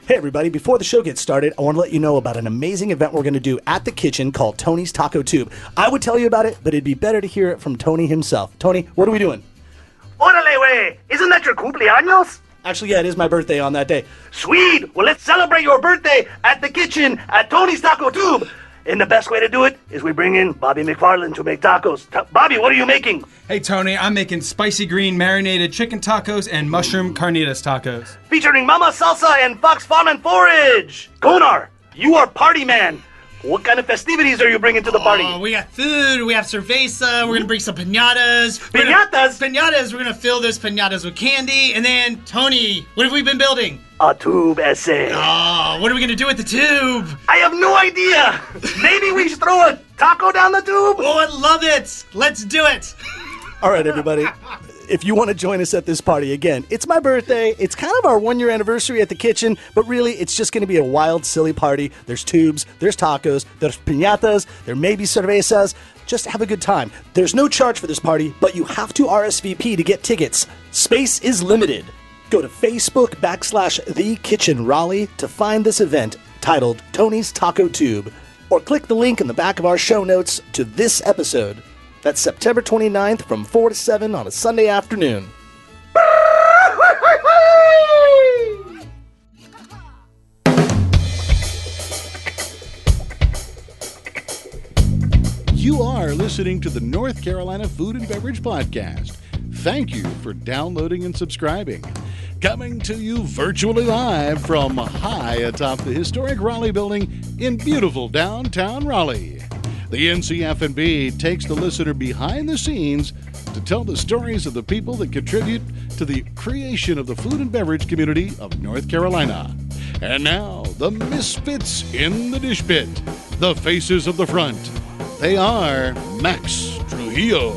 Hey everybody, before the show gets started, I want to let you know about an amazing event we're going to do at the kitchen called Tony's Taco Tube. I would tell you about it, but it'd be better to hear it from Tony himself. Tony, what are we doing? Orale, wey! Isn't that your cumpleaños? Actually, yeah, it is my birthday on that day. Sweet! Well, let's celebrate your birthday at the kitchen at Tony's Taco Tube. And the best way to do it is we bring in Bobby McFarland to make tacos. Bobby, what are you making? Hey, Tony, I'm making spicy green marinated chicken tacos and mushroom carnitas tacos. Featuring Mama Salsa and Fox Farm and Forage. Konar, you are party man. What kind of festivities are you bringing to the party? Oh, we got food, we have cerveza, we're going to bring some piñatas. Piñatas? We're going to fill those piñatas with candy. And then, Tony, what have we been building? A tube essay. Oh, what are we going to do with the tube? I have no idea. Maybe we should throw a taco down the tube? Oh, I love it. Let's do it. All right, everybody. If you want to join us at this party, again, it's my birthday. It's kind of our 1-year anniversary at the kitchen, but really, it's just going to be a wild, silly party. There's tubes, there's tacos, there's piñatas, there may be cervezas. Just have a good time. There's no charge for this party, but you have to RSVP to get tickets. Space is limited. Go to Facebook.com/The Kitchen Raleigh to find this event titled Tony's Taco Tube, or click the link in the back of our show notes to this episode. That's September 29th from 4 to 7 on a Sunday afternoon. You are listening to the North Carolina Food and Beverage Podcast. Thank you for downloading and subscribing. Coming to you virtually live from high atop the historic Raleigh building in beautiful downtown Raleigh. The NC F&B takes the listener behind the scenes to tell the stories of the people that contribute to the creation of the food and beverage community of North Carolina. And now, the misfits in the dish pit, the faces of the front. They are Max Trujillo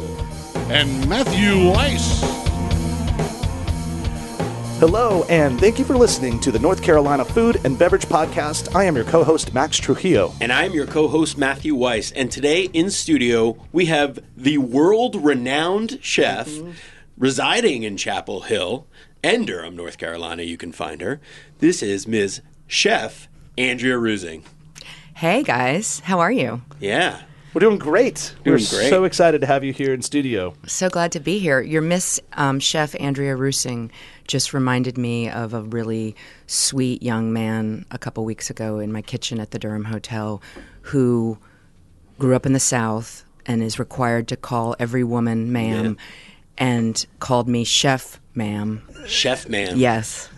and Matthew Weiss. Hello, and thank you for listening to the North Carolina Food and Beverage Podcast. I am your co-host, Max Trujillo. And I'm your co-host, Matthew Weiss. And today in studio, we have the world-renowned chef residing in Chapel Hill and Durham, North Carolina. You can find her. This is Ms. Chef Andrea Reusing. Hey, guys. How are you? Yeah. We're doing great. We're so excited to have you here in studio. So glad to be here. Your Miss Chef Andrea Reusing just reminded me of a really sweet young man a couple weeks ago in my kitchen at the Durham Hotel who grew up in the South and is required to call every woman ma'am and called me chef ma'am. Chef ma'am. Yes.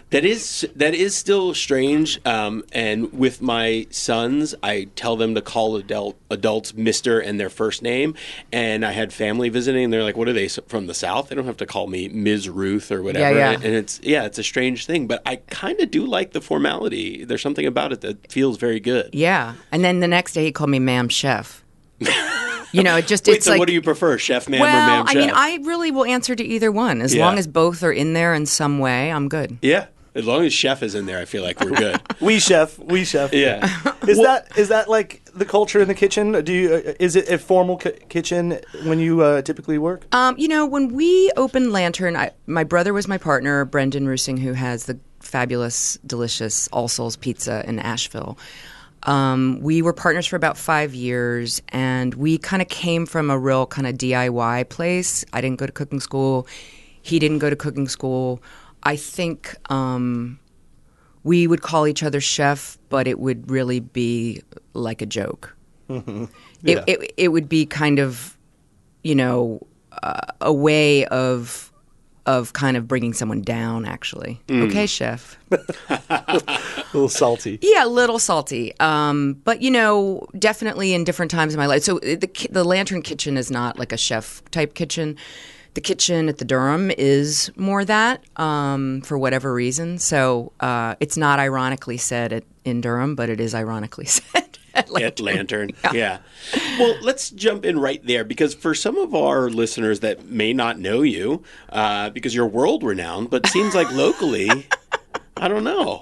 That is still strange, and with my sons, I tell them to call adults Mr. and their first name, and I had family visiting, and they're like, what are they, from the South? They don't have to call me Ms. Ruth or whatever, and it's a strange thing, but I kind of do like the formality. There's something about it that feels very good. Yeah, and then the next day he called me ma'am chef. You know, it just Wait, it's so like, what do you prefer, chef ma'am or well, ma'am chef? I mean, I really will answer to either one. As long as both are in there in some way, I'm good. Yeah. As long as chef is in there, I feel like we're good. We chef. Yeah. Is that like the culture in the kitchen? Is it a formal kitchen when you typically work? You know, when we opened Lantern, my brother was my partner, Brendan Reusing, who has the fabulous, delicious All Souls Pizza in Asheville. We were partners for about 5 years, and we kind of came from a real kind of DIY place. I didn't go to cooking school. He didn't go to cooking school. I think we would call each other chef, but it would really be like a joke. Mm-hmm. Yeah. It would be kind of, you know, a way of kind of bringing someone down, actually. Okay, chef. A little salty. Yeah, a little salty. But, you know, definitely in different times in my life. So the Lantern kitchen is not like a chef-type kitchen. The kitchen at the Durham is more that, for whatever reason. So it's not ironically said in Durham, but it is ironically said at Lantern. Yeah. Well, let's jump in right there, because for some of our listeners that may not know you, because you're world-renowned, but seems like locally... I don't know.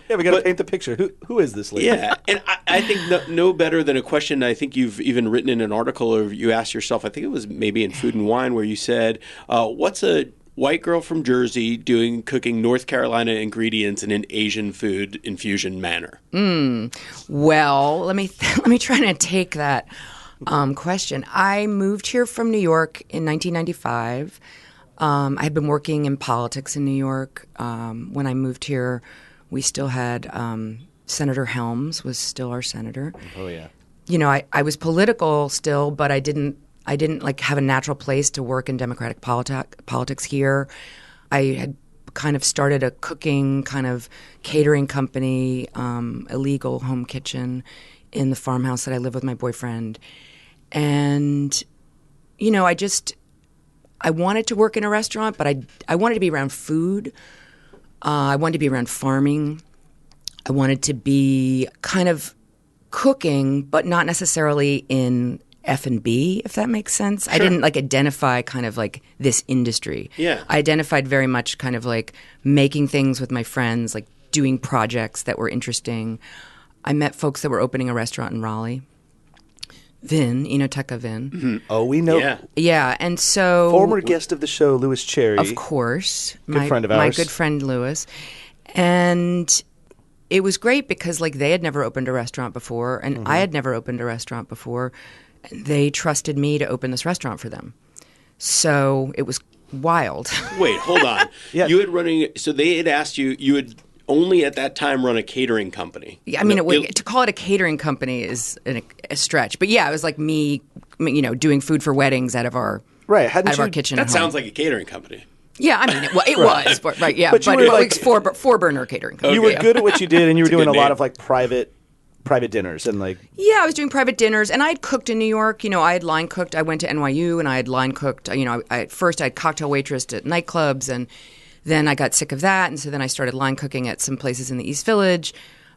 We got to paint the picture. Who is this lady? Yeah, and I think no better than a question I think you've even written in an article, or you asked yourself, I think it was maybe in Food and Wine, where you said, what's a white girl from Jersey cooking North Carolina ingredients in an Asian food infusion manner? Well, let me try to take that question. I moved here from New York in 1995. I had been working in politics in New York. When I moved here, we still had Senator Helms was still our senator. Oh yeah. You know, I was political still, but I didn't like have a natural place to work in democratic politics here. I had kind of started a cooking kind of catering company, illegal home kitchen in the farmhouse that I live with my boyfriend. And, you know, I wanted to work in a restaurant, but I wanted to be around food. I wanted to be around farming. I wanted to be kind of cooking, but not necessarily in F&B, if that makes sense. Sure. I didn't like identify kind of like this industry. Yeah. I identified very much kind of like making things with my friends, like doing projects that were interesting. I met folks that were opening a restaurant in Raleigh. Vin, Enoteca Vin. Mm-hmm. Oh, we know. Yeah. Yeah, and so... Former guest of the show, Louis Cherry. Of course. Good friend of ours. My good friend, Louis. And it was great because, like, they had never opened a restaurant before, and I had never opened a restaurant before. And they trusted me to open this restaurant for them. So it was wild. Wait, hold on. Yeah. So they had asked you had only at that time run a catering company. Yeah, I mean, to call it a catering company is a stretch. But yeah, it was like me, doing food for weddings out of our kitchen. That sounds like a catering company. Yeah, I mean, it was right. Yeah, but you were it's four burner catering company. You were good at what you did, and you were doing a lot name. of like private dinners and like. Yeah, I was doing private dinners, and I had cooked in New York. You know, I had line cooked. I went to NYU, and I had line cooked. You know, at first I had cocktail waitressed at nightclubs, and then I got sick of that, and so then I started line cooking at some places in the East Village.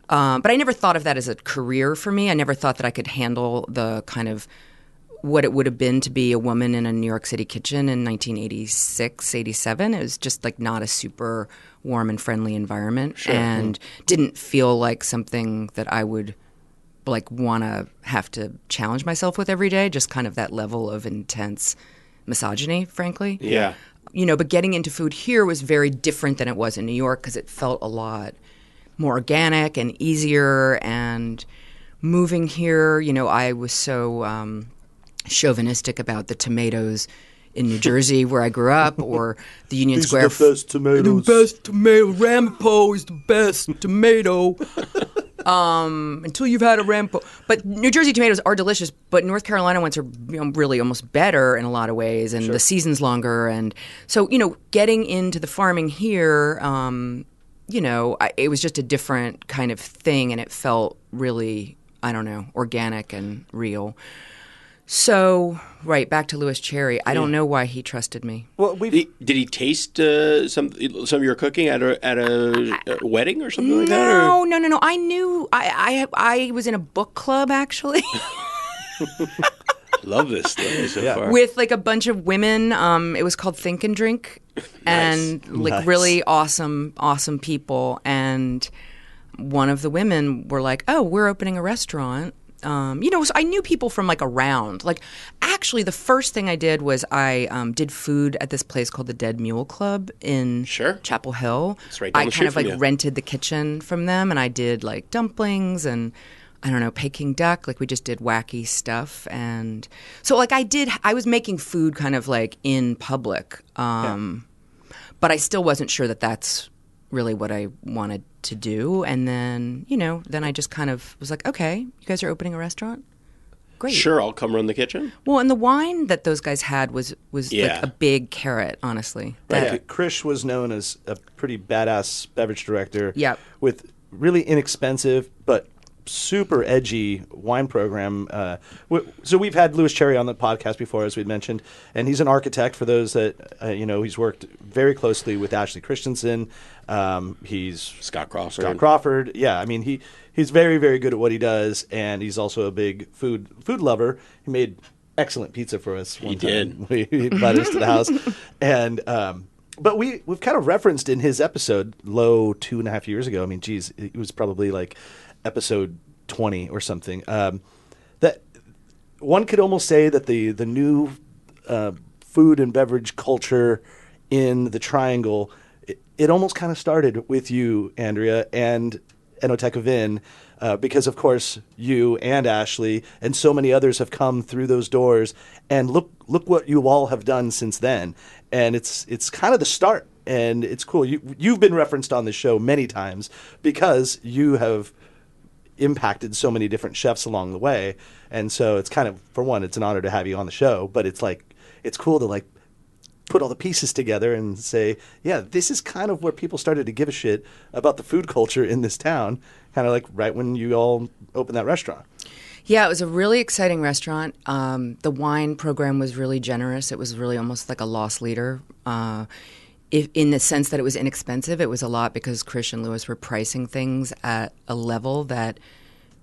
But I never thought of that as a career for me. I never thought that I could handle the kind of what it would have been to be a woman in a New York City kitchen in 1986, 87. It was just like not a super warm and friendly environment, and didn't feel like something that I would like want to have to challenge myself with every day. Just kind of that level of intense misogyny, frankly. Yeah. You know, but getting into food here was very different than it was in New York because it felt a lot more organic and easier. And moving here, you know, I was so chauvinistic about the tomatoes in New Jersey where I grew up, or the Union Square. The best tomatoes. The best tomato. Ramapo is the best tomato. Until you've had a Rampo. But New Jersey tomatoes are delicious, but North Carolina ones are really almost better in a lot of ways, and the season's longer. And so, you know, getting into the farming here, you know, it was just a different kind of thing, and it felt really, I don't know, organic and real. So, right, back to Louis Cherry. I don't know why he trusted me. Well, did he taste some of your cooking at a wedding or something like that? No. I knew. I was in a book club actually. Love this story so far. With like a bunch of women. It was called Think and Drink, and like really awesome people. And one of the women were like, "Oh, we're opening a restaurant." You know, so I knew people from like around. Like, actually, the first thing I did was I did food at this place called the Dead Mule Club in Chapel Hill. It's right down I the kind of street like from you. rented the kitchen from them, and I did like dumplings and I don't know, Peking duck. Like we just did wacky stuff, and so like I was making food kind of like in public, but I still wasn't sure that that's really what I wanted to do. And then, you know, then I just kind of was like, okay, you guys are opening a restaurant? Great. Sure, I'll come run the kitchen. Well, and the wine that those guys had was like a big carrot, honestly. Krish was known as a pretty badass beverage director. Yep. With really inexpensive but super edgy wine program. So we've had Louis Cherry on the podcast before, as we'd mentioned, and he's an architect. For those that you know, he's worked very closely with Ashley Christensen. He's Scott Crawford. Yeah, I mean he's very, very good at what he does, and he's also a big food lover. He made excellent pizza for us one time. He invited us to the house, and but we've kind of referenced in his episode Low 2.5 years ago. I mean, geez, it was probably like episode 20 or something. That one could almost say that the new food and beverage culture in the Triangle, it almost kind of started with you, Andrea, and Enoteca Vin, because, of course, you and Ashley and so many others have come through those doors. And look what you all have done since then. And it's kind of the start. And it's cool. You've been referenced on the show many times because you have impacted so many different chefs along the way. And so it's kind of, for one, it's an honor to have you on the show. But it's like, it's cool to put all the pieces together and say, yeah, this is kind of where people started to give a shit about the food culture in this town, kind of like right when you all opened that restaurant. Yeah, it was a really exciting restaurant. The wine program was really generous. It was really almost like a loss leader. In the sense that it was inexpensive, it was a lot because Chris and Lewis were pricing things at a level that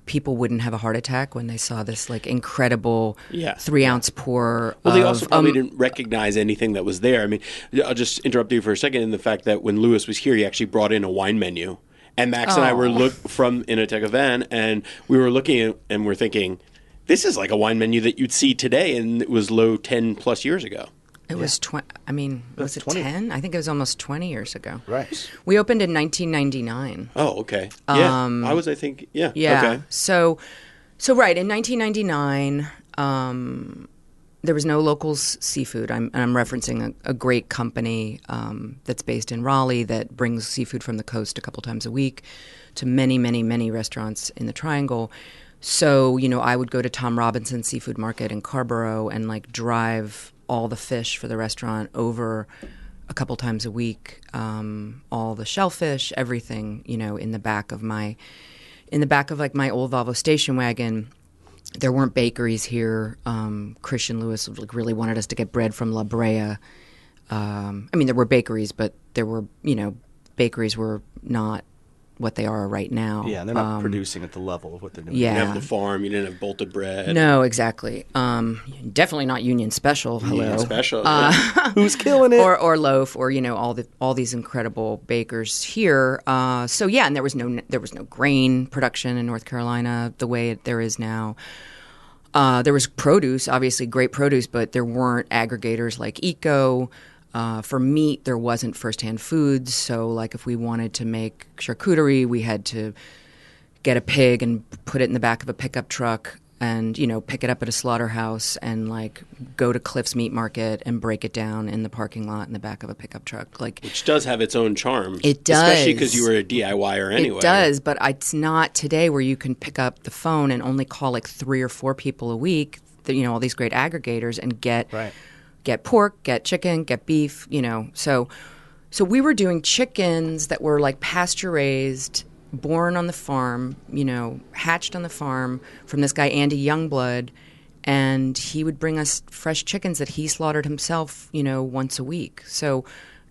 people wouldn't have a heart attack when they saw this like incredible 3-ounce pour. Well, they also probably didn't recognize anything that was there. I mean, I'll just interrupt you for a second in the fact that when Lewis was here, he actually brought in a wine menu. And Max and I were from Enoteca Van, and we were looking at, and we're thinking, this is like a wine menu that you'd see today, and it was low 10 plus years ago. It was 20. I mean, was it 10? I think it was almost 20 years ago. Right. We opened in 1999. Oh, okay. Yeah. I think, yeah. Okay. So right, in 1999, there was no locals seafood. I'm referencing a great company that's based in Raleigh that brings seafood from the coast a couple times a week to many, many, many restaurants in the Triangle. So, I would go to Tom Robinson's Seafood Market in Carrboro and drive all the fish for the restaurant over a couple times a week, all the shellfish, everything, in the back of my my old Volvo station wagon. There weren't bakeries here. Christian Lewis really wanted us to get bread from La Brea. There were bakeries, but there were, bakeries were not what they are right now. Yeah, and they're not producing at the level of what they're doing. Yeah. You didn't have the farm. You didn't have bolted bread. No, exactly. Definitely not Union Special. Hello. Union Special. Who's killing it? Or Loaf, or all these incredible bakers here. And there was no grain production in North Carolina the way there is now. There was produce, obviously great produce, but there weren't aggregators like Eco. For meat, there wasn't First-Hand Foods, so if we wanted to make charcuterie, we had to get a pig and put it in the back of a pickup truck and, pick it up at a slaughterhouse and, go to Cliff's Meat Market and break it down in the parking lot in the back of a pickup truck. Which does have its own charm. It does. Especially because you were a DIYer anyway. It does, but it's not today where you can pick up the phone and only call 3 or 4 people a week, all these great aggregators, and get... Right. Get pork, get chicken, get beef, So we were doing chickens that were pasture raised, born on the farm, hatched on the farm from this guy Andy Youngblood, and he would bring us fresh chickens that he slaughtered himself, once a week. So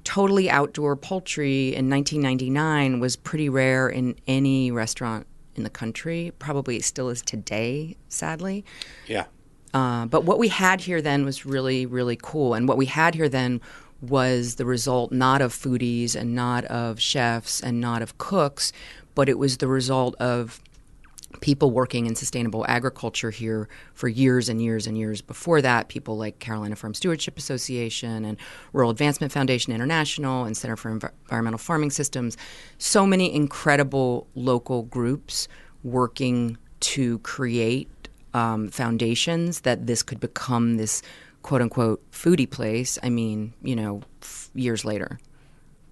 totally outdoor poultry in 1999 was pretty rare in any restaurant in the country. Probably still is today, sadly. Yeah. But what we had here then was really, really cool. And what we had here then was the result not of foodies and not of chefs and not of cooks, but it was the result of people working in sustainable agriculture here for years and years and years before that. People like Carolina Farm Stewardship Association and Rural Advancement Foundation International and Center for Environmental Farming Systems. So many incredible local groups working to create foundations that this could become this quote-unquote foodie place, years later.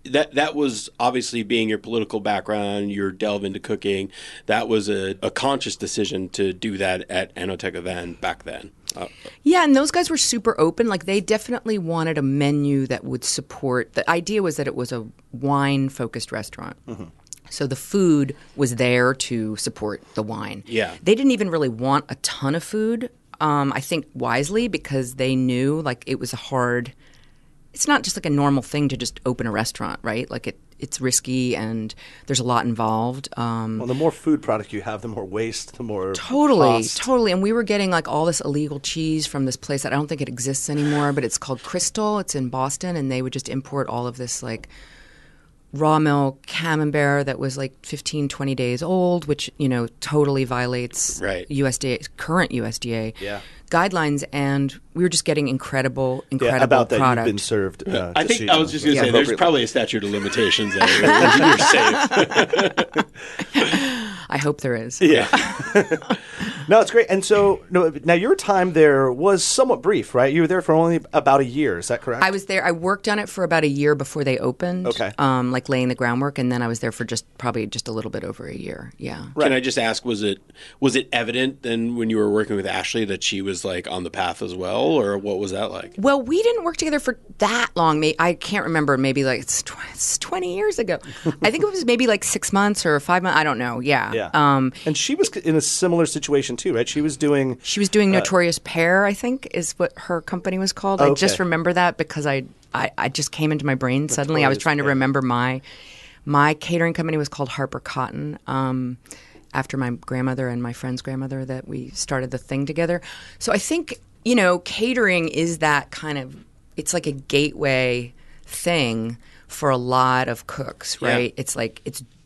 That was obviously, being your political background, your delve into cooking, that was a conscious decision to do that at Enoteca Van back then. Yeah, and those guys were super open. They definitely wanted a menu that would support – the idea was that it was a wine-focused restaurant. Mm-hmm. So the food was there to support the wine. Yeah. They didn't even really want a ton of food, I think wisely, because they knew it was a hard – it's not just a normal thing to just open a restaurant, right? It's risky and there's a lot involved. Well, the more food product you have, the more waste, the more Totally. And we were getting all this illegal cheese from this place that I don't think it exists anymore, but it's called Crystal. It's in Boston, and they would just import all of this raw milk camembert that was like 15, 20 days old, which, totally violates current USDA guidelines. And we were just getting incredible about that product. You've been served. I think I was just going to say, there's probably a statute of limitations there. You're safe. I hope there is. Yeah. No, it's great. And so now your time there was somewhat brief, right? You were there for only about a year. Is that correct? I was there. I worked on it for about a year before they opened. Okay. Like laying the groundwork, and then I was there for probably just a little bit over a year. Yeah. Right. Can I just ask, was it evident then when you were working with Ashley that she was like on the path as well, or what was that like? Well, we didn't work together for that long. I can't remember. Maybe like it's 20 years ago. I think it was maybe like 6 months or 5 months. I don't know. Yeah. And she was in a similar situation too, right? She was doing Notorious Pear, I think, is what her company was called. I just remember that because I just came into my brain suddenly. I was trying to remember my catering company was called Harper Cotton. After my grandmother and my friend's grandmother, that we started the thing together. So I think catering is that kind of, it's like a gateway thing for a lot of cooks, right? Yeah. It's like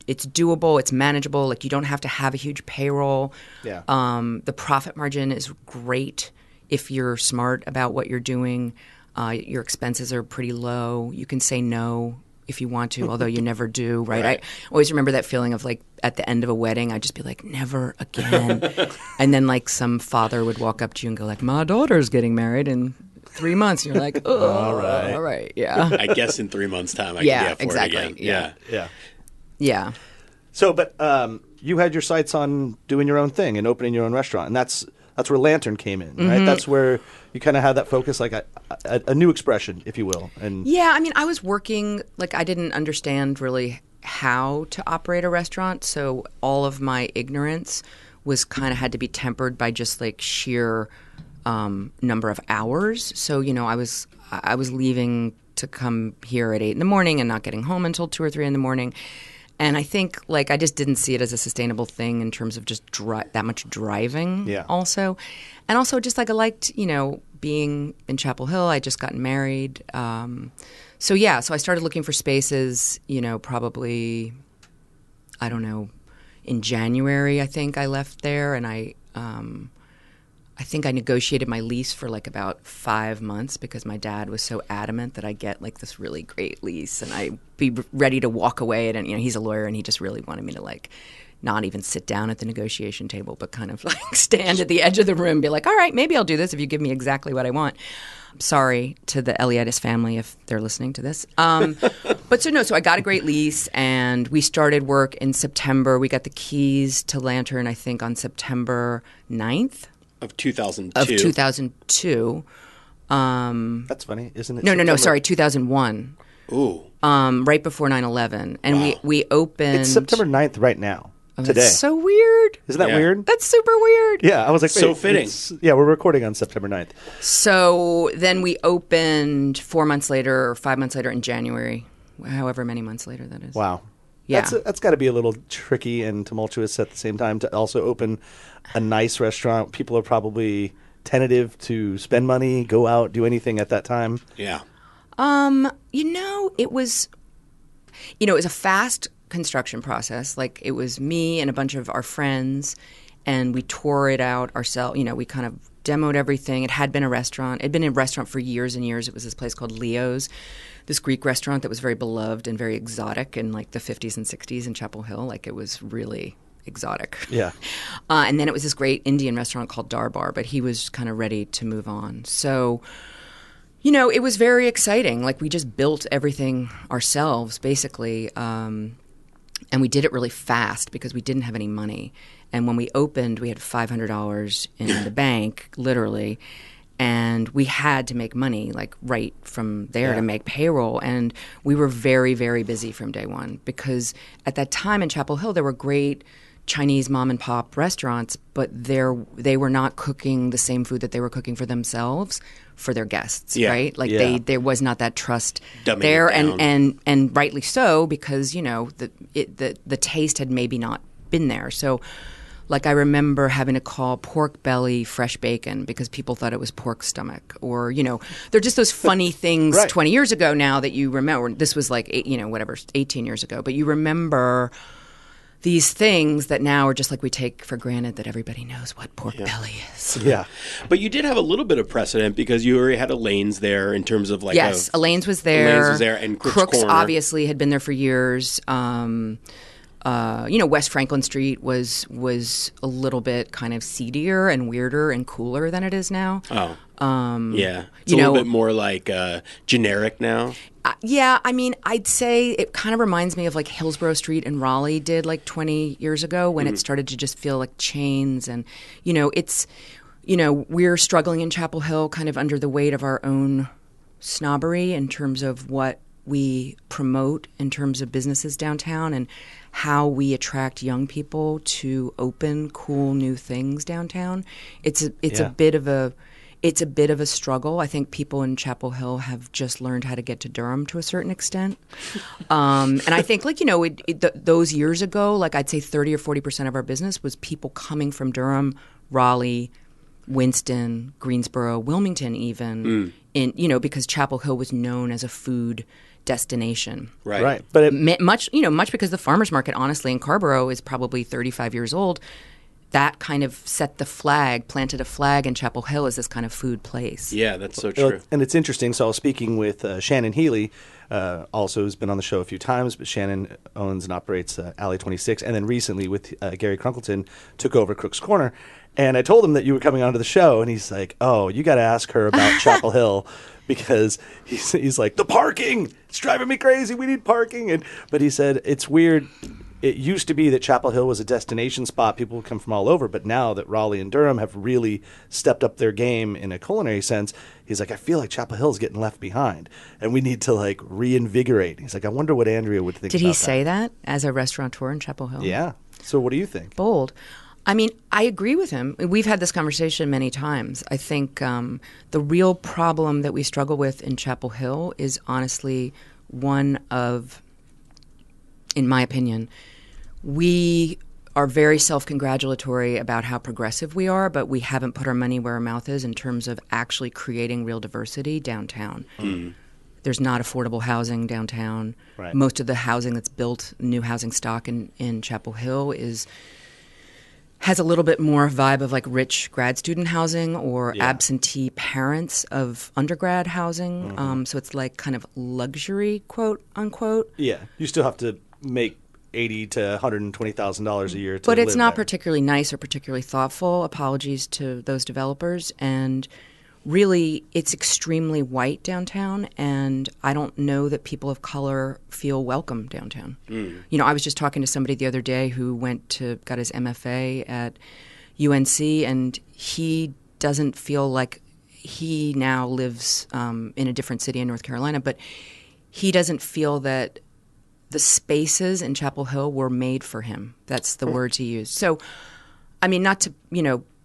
it's doable, it's manageable. Like you don't have to have a huge payroll. Yeah. The profit margin is great if you're smart about what you're doing. Your expenses are pretty low. You can say no if you want to, although you never do, right? I always remember that feeling of like at the end of a wedding, I'd just be like, never again. And then like some father would walk up to you and go like, my daughter's getting married in 3 months. And you're like, oh, all right, yeah. I guess in 3 months' time I can get for it again. Yeah. So, but you had your sights on doing your own thing and opening your own restaurant, and that's where Lantern came in, right? Mm-hmm. That's where you kind of had that focus, like a new expression, if you will. And yeah, I mean, I was working, like I didn't understand really how to operate a restaurant, so all of my ignorance was kind of had to be tempered by just like sheer number of hours. So, I was leaving to come here at 8 in the morning and not getting home until 2 or 3 in the morning. And I think, like, I just didn't see it as a sustainable thing in terms of just that much driving also. And also just, like, I liked, being in Chapel Hill. I just gotten married. So I started looking for spaces, probably, I don't know, in January, I think I left there. And I think I negotiated my lease for like about 5 months because my dad was so adamant that I get like this really great lease and I'd be ready to walk away. And he's a lawyer and he just really wanted me to like not even sit down at the negotiation table, but kind of like stand at the edge of the room and be like, all right, maybe I'll do this if you give me exactly what I want. Sorry to the Eliadis family if they're listening to this. So I got a great lease and we started work in September. We got the keys to Lantern, I think, on September 9th. Of 2002. Of 2002. That's funny, isn't it? No, sorry, 2001. Ooh. Right before 9/11. And we opened... It's September 9th right now, today. That's so weird. Isn't that weird? That's super weird. Yeah, I was like... So fitting. We're recording on September 9th. So then we opened 4 months later or 5 months later in January, however many months later that is. Wow. Yeah. That's got to be a little tricky and tumultuous at the same time to also open a nice restaurant. People are probably tentative to spend money, go out, do anything at that time. Yeah. It was a fast construction process. Like it was me and a bunch of our friends and we tore it out ourselves. We kind of demoed everything. It had been a restaurant. It had been a restaurant for years and years. It was this place called Leo's, this Greek restaurant that was very beloved and very exotic in like the 50s and 60s in Chapel Hill. Like it was really exotic. Yeah. And then it was this great Indian restaurant called Darbar, but he was kind of ready to move on. So, it was very exciting. Like we just built everything ourselves, basically. And we did it really fast because we didn't have any money. And when we opened, we had $500 in the bank, literally. And we had to make money, like right from there to make payroll. And we were very, very busy from day one because at that time in Chapel Hill, there were great Chinese mom and pop restaurants, but they were not cooking the same food that they were cooking for themselves for their guests, right? Like there was not that trust there, and rightly so because the taste had maybe not been there. So Like I remember having to call pork belly fresh bacon because people thought it was pork stomach. Or, they're just those funny things Right. 20 years ago now that you remember. This was like, 18 years ago. But you remember these things that now are just like we take for granted that everybody knows what pork belly is. Yeah. But you did have a little bit of precedent because you already had Elaine's there in terms of like Yes, Elaine's was there. Elaine's was there, and Crook's Corner. Obviously had been there for years. West Franklin Street was a little bit kind of seedier and weirder and cooler than it is now. Oh, yeah. It's a little bit more like generic now. Yeah, I mean, I'd say it kind of reminds me of like Hillsborough Street in Raleigh did like 20 years ago when it started to just feel like chains. And, we're struggling in Chapel Hill kind of under the weight of our own snobbery in terms of what we promote in terms of businesses downtown and how we attract young people to open cool new things downtown. It's a bit of a struggle. I think people in Chapel Hill have just learned how to get to Durham to a certain extent. And I think those years ago, like I'd say 30 or 40% of our business was people coming from Durham, Raleigh, Winston, Greensboro, Wilmington even, because Chapel Hill was known as a food destination. Right. But much because the farmers market, honestly, in Carborough is probably 35 years old. That kind of planted a flag in Chapel Hill as this kind of food place. Yeah, that's so true. And it's interesting. So I was speaking with Shannon Healy, also who's been on the show a few times, but Shannon owns and operates Alley 26, and then recently with Gary Crunkleton took over Crook's Corner. And I told him that you were coming onto the show, and he's like, "Oh, you got to ask her about Chapel Hill." Because he's like, the parking, it's driving me crazy. We need parking. But he said, it's weird. It used to be that Chapel Hill was a destination spot. People would come from all over. But now that Raleigh and Durham have really stepped up their game in a culinary sense, he's like, I feel like Chapel Hill is getting left behind. And we need to like reinvigorate. He's like, I wonder what Andrea would think about that. Did he say that as a restaurateur in Chapel Hill? Yeah. So what do you think? Bold. I mean, I agree with him. We've had this conversation many times. I think the real problem that we struggle with in Chapel Hill is honestly one of, in my opinion, we are very self-congratulatory about how progressive we are, but we haven't put our money where our mouth is in terms of actually creating real diversity downtown. There's not affordable housing downtown. Right. Most of the housing that's built, new housing stock in Chapel Hill has a little bit more vibe of like rich grad student housing or absentee parents of undergrad housing. So it's like kind of luxury, quote unquote. Yeah. You still have to make $80,000 to $120,000 a year to But it's live not there. particularly nice or particularly thoughtful. Apologies to those developers. And really, it's extremely white downtown, and I don't know that people of color feel welcome downtown. I was just talking to somebody the other day who got his MFA at UNC, and he doesn't feel like he now lives in a different city in North Carolina, but he doesn't feel that the spaces in Chapel Hill were made for him. That's the words he used. So, I mean, not to,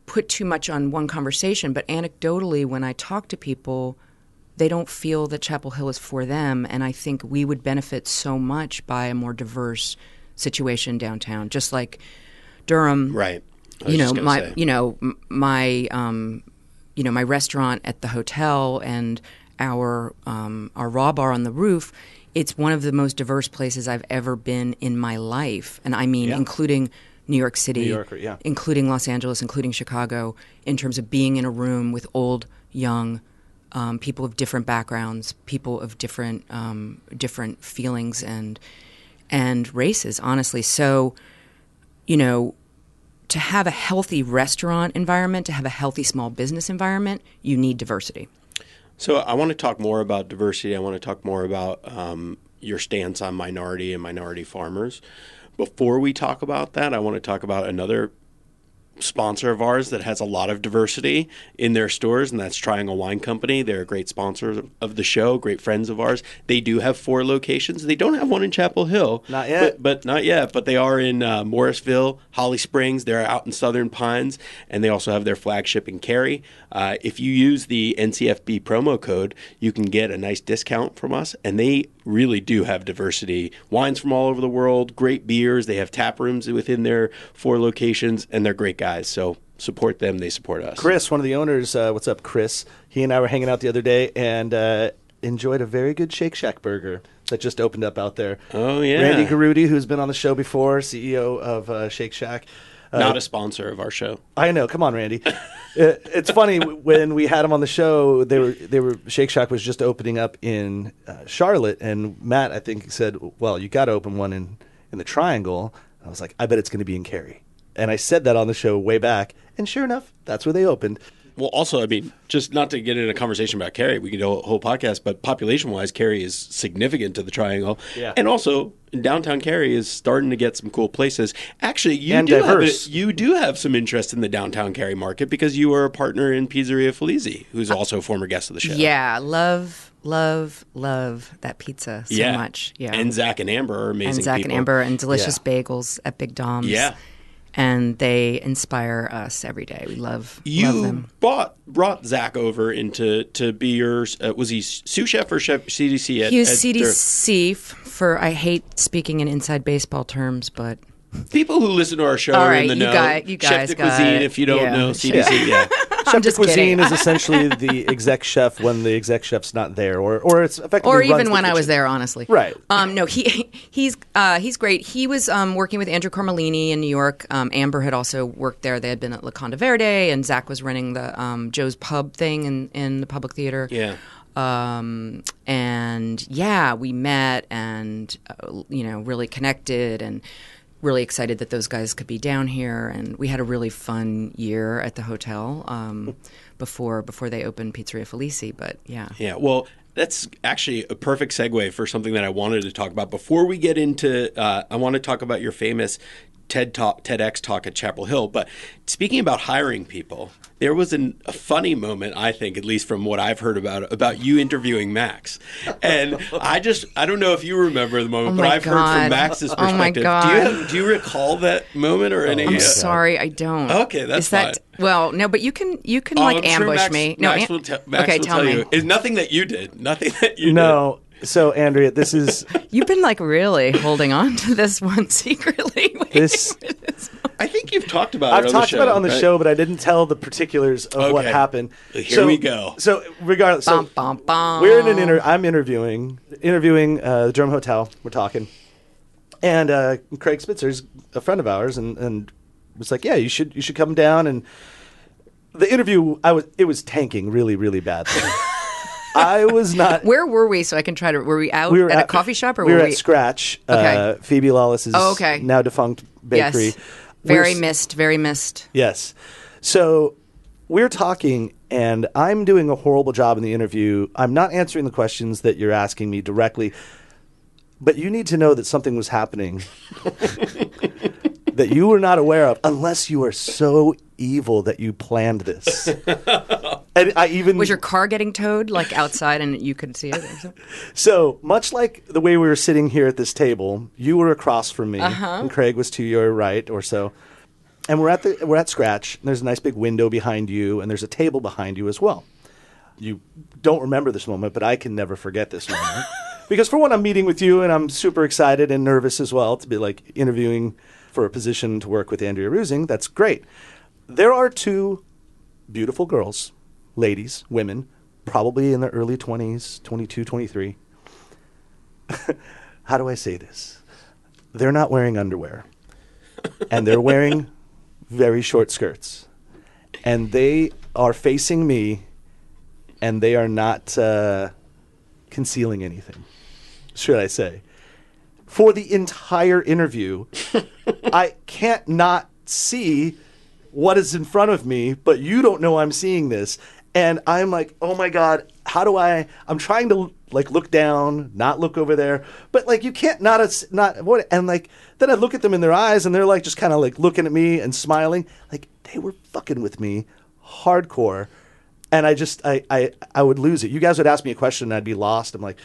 put too much on one conversation, but anecdotally, when I talk to people, they don't feel that Chapel Hill is for them, and I think we would benefit so much by a more diverse situation downtown, just like Durham. Right. My restaurant at the hotel and our raw bar on the roof. It's one of the most diverse places I've ever been in my life, and I mean, including New York City, including Los Angeles, including Chicago, in terms of being in a room with old, young, people of different backgrounds, people of different feelings and races, honestly. So, to have a healthy restaurant environment, to have a healthy small business environment, you need diversity. So I want to talk more about diversity. I want to talk more about your stance on minority and minority farmers. Before we talk about that, I want to talk about another sponsor of ours that has a lot of diversity in their stores, and that's Triangle Wine Company. They're a great sponsor of the show, great friends of ours. They do have 4 locations. They don't have one in Chapel Hill. Not yet. But not yet. But they are in Morrisville, Holly Springs. They're out in Southern Pines, and they also have their flagship in Cary. If you use the NCFB promo code, you can get a nice discount from us, and they really do have diversity. Wines from all over the world, great beers. They have tap rooms within their 4 locations, and they're great guys. So support them. They support us. Chris, one of the owners, what's up, Chris? He and I were hanging out the other day and enjoyed a very good Shake Shack burger that just opened up out there. Oh, yeah. Randy Garudi, who's been on the show before, CEO of Shake Shack. Not a sponsor of our show. I know. Come on, Randy. It's funny when we had him on the show. They were Shake Shack was just opening up in Charlotte, and Matt, I think, said, "Well, you got to open one in the Triangle." I was like, "I bet it's going to be in Cary." And I said that on the show way back, and sure enough, that's where they opened. Well, also, I mean, just not to get in a conversation about Cary, we could do a whole podcast, but population-wise, Cary is significant to the Triangle. Yeah. And also, downtown Cary is starting to get some cool places. Actually, you do have some interest in the downtown Cary market because you are a partner in Pizzeria Felizi, who's also a former guest of the show. Yeah, love that pizza so much. Yeah. And Zach and Amber are amazing And Zach people. and Amber and delicious bagels at Big Dom's. Yeah. And they inspire us every day. We love them. You brought Zach over to be your was he sous chef or chef CDC? He was CDC for I hate speaking in inside baseball terms, but people who listen to our show all are right, in the know. You Chef guys de got cuisine, it. if you don't know CDC. Yeah. Chef de just kidding. cuisine is essentially the exec chef when the exec chef's not there, or it's effectively or runs even the when I was kitchen. there, honestly. Right. No, he's great. He was working with Andrew Carmelini in New York. Amber had also worked there. They had been at La Conda Verde, and Zach was running the Joe's Pub thing in the Public Theater. Yeah. And yeah, we met and really connected and really excited that those guys could be down here, and we had a really fun year at the hotel before they opened Pizzeria Felici. But yeah, Well, that's actually a perfect segue for something that I wanted to talk about before we get into. I want to talk about your famous TEDx talk at Chapel Hill. But speaking about hiring people, there was a funny moment, I think, at least from what I've heard about you interviewing Max. And I don't know if you remember the moment, but I've heard from Max's perspective. Oh my God. Do you recall that moment or any? I'm sorry, I don't. Okay, that's fine. Well, no, but you can I'm ambush sure Max, me. Max will tell me. It's nothing that you did. Nothing that you did. No. So, Andrea, this is... You've been really holding on to this one secretly. I think you've talked about it I've on the talked show. about it on the show, but I didn't tell the particulars of what happened. Here we go. So, regardless, we're in an I'm interviewing the Durham Hotel. We're talking, and Craig Spitzer's a friend of ours, and was like, "Yeah, you should come down." And the interview, it was tanking really, really badly. I was not. Where were we? So I can try to. Were we out at a coffee shop, or we were were we at Scratch? Okay. Phoebe Lawless's now defunct bakery. Yes. Very missed. Yes. So we're talking, and I'm doing a horrible job in the interview. I'm not answering the questions that you're asking me directly, but you need to know that something was happening that you were not aware of, unless you are so evil that you planned this. And I even was your car getting towed outside and you could see it? So much like the way we were sitting here at this table, you were across from me, and Craig was to your right or so. And we're at Scratch. And there's a nice big window behind you, and there's a table behind you as well. You don't remember this moment, but I can never forget this moment. Because for one, I'm meeting with you, and I'm super excited and nervous as well to be interviewing for a position to work with Andrea Reusing. That's great. There are 2 beautiful girls, ladies, women, probably in their early 20s, 22, 23. How do I say this? They're not wearing underwear, and they're wearing very short skirts, and they are facing me, and they are not concealing anything, should I say. For the entire interview, I can't not see what is in front of me, but you don't know I'm seeing this. And I'm like, oh my God, how do I'm trying to look down, not look over there. But you can't not avoid it. And then I look at them in their eyes, and they're just kind of looking at me and smiling. They were fucking with me hardcore. And I would lose it. You guys would ask me a question and I'd be lost. I'm like,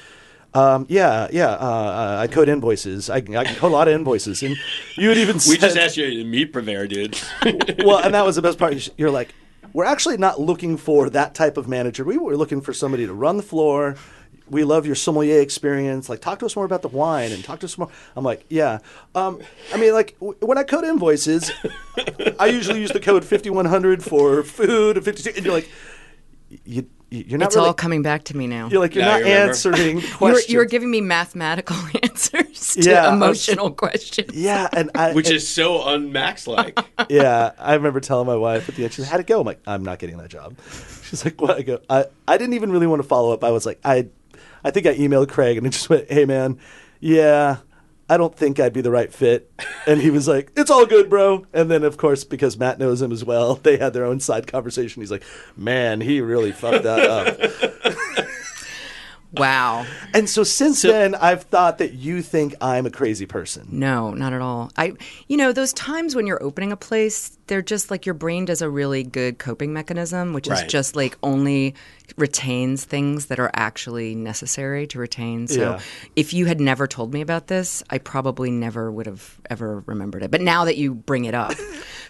I code invoices. I can code a lot of invoices. And you would even We just asked you to meet Purveyor, dude. Well, and that was the best part. You're like, we're actually not looking for that type of manager. We were looking for somebody to run the floor. we love your sommelier experience. Like, talk to us more about the wine and talk to us more. I'm like, yeah. I mean, like, when I code invoices, I usually use the code 5100 for food and 52. And you're like, you're not It's really, all coming back to me now. you're like, you're Now not you remember. answering the questions. You were giving me mathematical answers to Yeah, I was- emotional questions. Yeah, Which is so un-Max-like. yeah, I remember telling my wife at the end, she's like, how'd it go? I'm like, I'm not getting that job. She's like, what? I go, I didn't even really want to follow up. I was like, I think I emailed Craig and I just went, hey, man, yeah, I don't think I'd be the right fit. And he was like, it's all good, bro. And then, of course, because Matt knows him as well, they had their own side conversation. He's like, man, he really fucked that up. Wow. And so since then, I've thought that you think I'm a crazy person. No, not at all. Those times when you're opening a place, they're just like your brain does a really good coping mechanism, which is Right. just like only retains things that are actually necessary to retain. So Yeah. if you had never told me about this, I probably never would have ever remembered it. But now that you bring it up,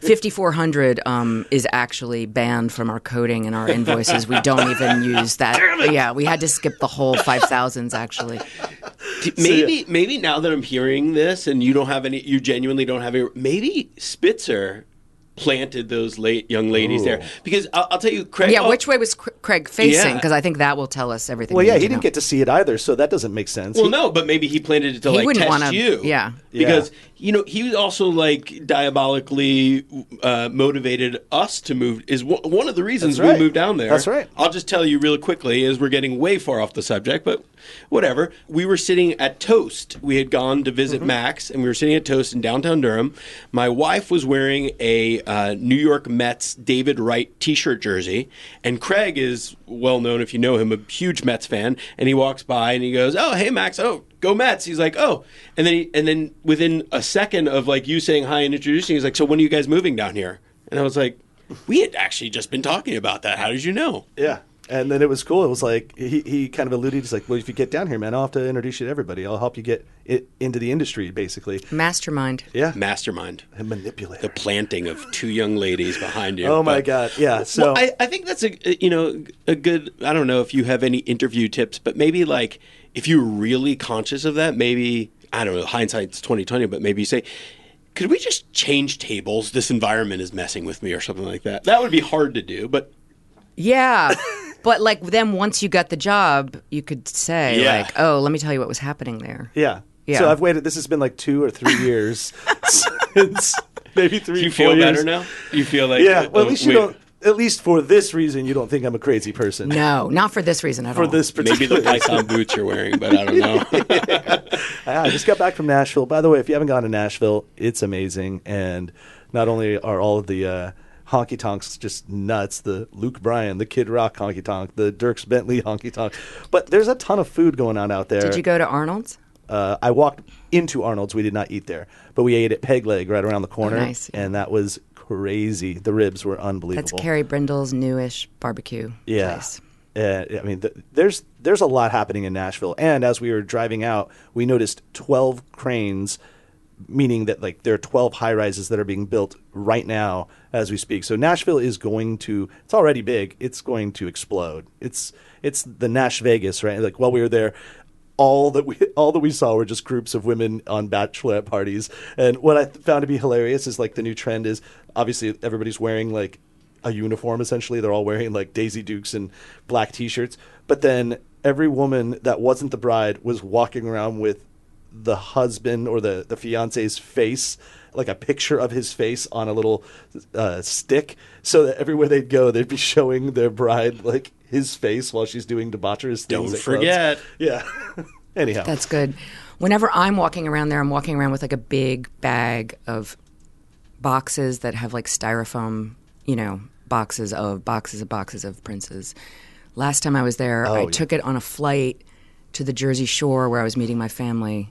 5400 is actually banned from our coding and our invoices. We don't even use that. Yeah, we had to skip the whole 5000s actually. Maybe now that I'm hearing this and you genuinely don't have any, maybe Spitzer planted those young ladies there. Because I'll tell you, Craig. Yeah, which way was Craig facing? Yeah. Because I think that will tell us everything. Well, we yeah, need he to didn't know. get to see it either, so that doesn't make sense. Well, no, but maybe he planted it to He wouldn't test wanna- you. yeah. Because he was also diabolically motivated us to move. Is one of the reasons That's right. we moved down there. That's right. I'll just tell you real quickly, as we're getting way far off the subject, but whatever. We were sitting at Toast. We had gone to visit Max, and we were sitting at Toast in downtown Durham. My wife was wearing a New York Mets David Wright T-shirt jersey, and Craig is well known, if you know him, a huge Mets fan. And he walks by and he goes, "Oh, hey Max, oh, go Mets." He's like, "Oh," and then within a second of you saying hi and introducing, he's like, "So when are you guys moving down here?" And I was like, "We had actually just been talking about that. How did you know?" Yeah. And then it was cool. It was like he kind of alluded. He's like, well, if you get down here, man, I'll have to introduce you to everybody. I'll help you get it into the industry, basically. Mastermind. Yeah. Mastermind. And manipulator. The planting of two young ladies behind you. Oh, my But- God. Yeah. So Well, I think that's a good. I don't know if you have any interview tips, but maybe if you're really conscious of that, maybe I don't know. Hindsight's 20/20, but maybe you say, "Could we just change tables? This environment is messing with me," or something like that. That would be hard to do, but Yeah. But then once you got the job, you could say Yeah. "Oh, let me tell you what was happening there." yeah. Yeah. So I've waited. This has been 2 or 3 years since maybe 3. do you 4 feel years. better now? You feel like Yeah. Well, at least you wait, don't. At least for this reason, you don't think I'm a crazy person. No, not for this reason at all. For this particular. Maybe the Python boots you're wearing, but I don't know. I just got back from Nashville. By the way, if you haven't gone to Nashville, it's amazing. And not only are all of the honky tonks just nuts, the Luke Bryan, the Kid Rock honky tonk, the Dierks Bentley honky tonk, but there's a ton of food going on out there. Did you go to Arnold's? I walked into Arnold's. We did not eat there, but we ate at Peg Leg right around the corner, nice. and that was crazy. The ribs were unbelievable. That's Carrie Brindle's newish barbecue place. I mean, there's a lot happening in Nashville. And as we were driving out, we noticed 12 cranes, meaning that there are 12 high rises that are being built right now as we speak. So Nashville is going to, it's already big. It's going to explode. It's the Nash Vegas, right? While we were there, all that we saw were just groups of women on bachelorette parties. And what I found to be hilarious is the new trend is obviously everybody's wearing a uniform. Essentially, they're all wearing Daisy Dukes and black T-shirts. But then every woman that wasn't the bride was walking around with the husband or the fiance's face, a picture of his face on a little stick, so that everywhere they'd go, they'd be showing their bride his face while she's doing debaucherous things. Don't at forget. clubs. Yeah. Anyhow. That's good. Whenever I'm walking around there, I'm walking around with a big bag of boxes that have styrofoam, boxes of Princes. Last time I was there, I took it on a flight to the Jersey Shore where I was meeting my family,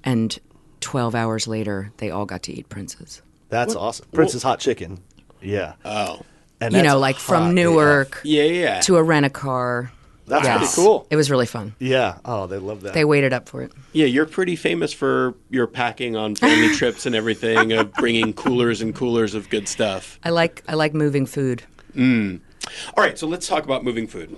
and 12 hours later, they all got to eat Princes. That's awesome. Prince's Hot Chicken. Yeah. Oh. And that's from hot Newark Yeah. to a rent-a-car. That's Yes. pretty cool. It was really fun. Yeah. Oh, they love that. They waited up for it. Yeah, you're pretty famous for your packing on family trips and everything, of bringing coolers and coolers of good stuff. I like moving food. All right, so let's talk about moving food.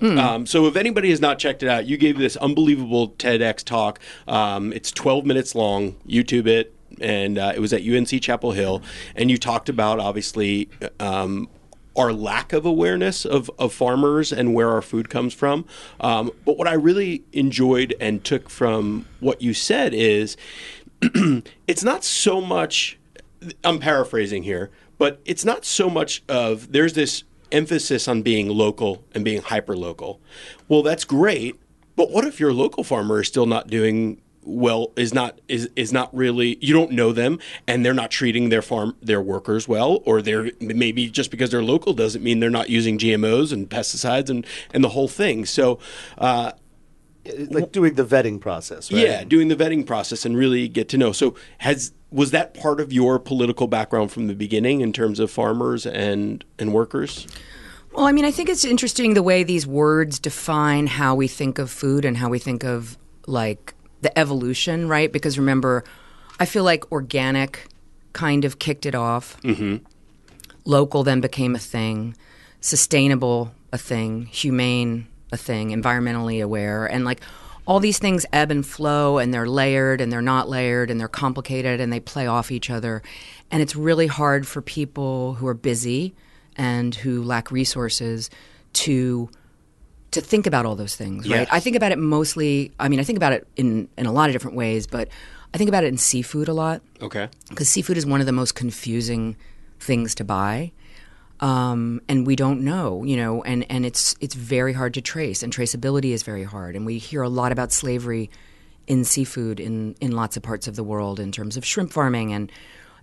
So if anybody has not checked it out, you gave this unbelievable TEDx talk. It's 12 minutes long. YouTube it. And it was at UNC Chapel Hill. And you talked about, obviously, our lack of awareness of farmers and where our food comes from. But what I really enjoyed and took from what you said is it's not so much, I'm paraphrasing here, but it's not so much of there's this emphasis on being local and being hyper-local. Well, that's great, but what if your local farmer is still not doing well, is not really, you don't know them and they're not treating their workers well, or they're maybe just because they're local doesn't mean they're not using GMOs and pesticides and the whole thing. So like doing the vetting process, right? Yeah, doing the vetting process and really get to know. So was that part of your political background from the beginning in terms of farmers and workers? Well, I mean, I think it's interesting the way these words define how we think of food and how we think of, like, the evolution, right? Because remember, I feel like organic kind of kicked it off. Mm-hmm. Local then became a thing. Sustainable, a thing. Humane, a thing. Environmentally aware. And, like, all these things ebb and flow, and they're layered and they're not layered and they're complicated and they play off each other. And it's really hard for people who are busy and who lack resources to think about all those things, right? Yes. I think about it mostly, I mean, I think about it in a lot of different ways, but I think about it in seafood a lot. Okay. Because seafood is one of the most confusing things to buy. And we don't know, and it's very hard to trace, and traceability is very hard. And we hear a lot about slavery in seafood in lots of parts of the world in terms of shrimp farming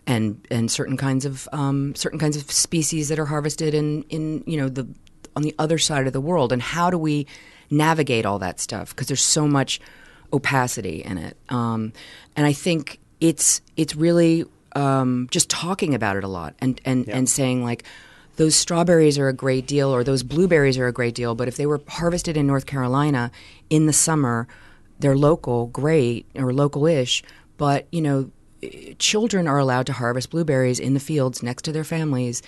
and certain kinds of species that are harvested on the other side of the world. And how do we navigate all that stuff? Because there's so much opacity in it. And I think it's really just talking about it a lot and saying, like, those strawberries are a great deal or those blueberries are a great deal, but if they were harvested in North Carolina in the summer, they're local, great, or local-ish, but, children are allowed to harvest blueberries in the fields next to their families.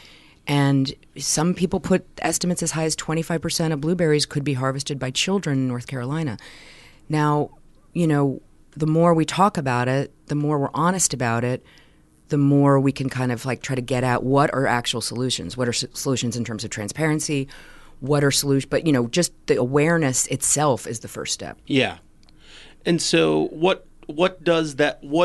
And some people put estimates as high as 25% of blueberries could be harvested by children in North Carolina. Now, the more we talk about it, the more we're honest about it, the more we can kind of like try to get at what are actual solutions. What are solutions in terms of transparency? What are solutions? But, just the awareness itself is the first step. Yeah. And so what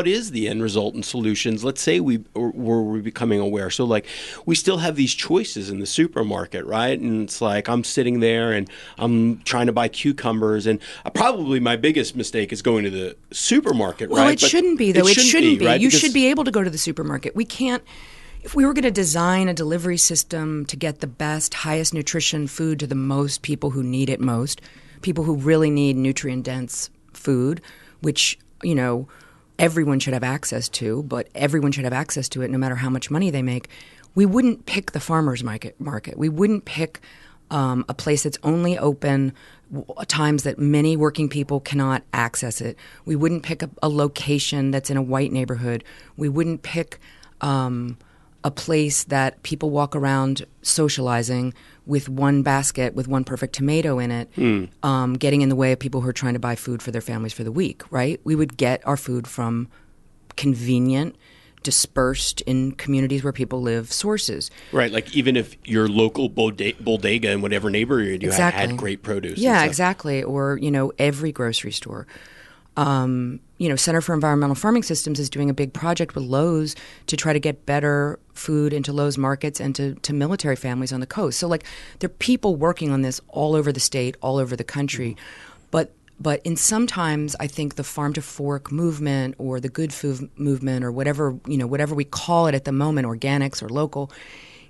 is the end result in solutions? Let's say we're becoming aware. So, like, we still have these choices in the supermarket, right? And it's like I'm sitting there and I'm trying to buy cucumbers, and probably my biggest mistake is going to the supermarket, well, right? It shouldn't be, though. It shouldn't be. Right? You should be able to go to the supermarket. We can't. If we were going to design a delivery system to get the best, highest nutrition food to the most people who need it most, people who really need nutrient-dense food, which everyone should have access to, but everyone should have access to it no matter how much money they make, we wouldn't pick the farmer's market. We wouldn't pick a place that's only open times that many working people cannot access it. We wouldn't pick a location that's in a white neighborhood. We wouldn't pick a place that people walk around socializing with one basket with one perfect tomato in it, getting in the way of people who are trying to buy food for their families for the week, right? We would get our food from convenient, dispersed in communities where people live sources. Right, like even if your local bodega in whatever neighborhood you had great produce. Yeah, exactly. Or, every grocery store. Center for Environmental Farming Systems is doing a big project with Lowe's to try to get better food into Lowe's markets and to military families on the coast. So, like, there are people working on this all over the state, all over the country. But in sometimes I think the farm to fork movement or the good food movement or whatever we call it at the moment, organics or local,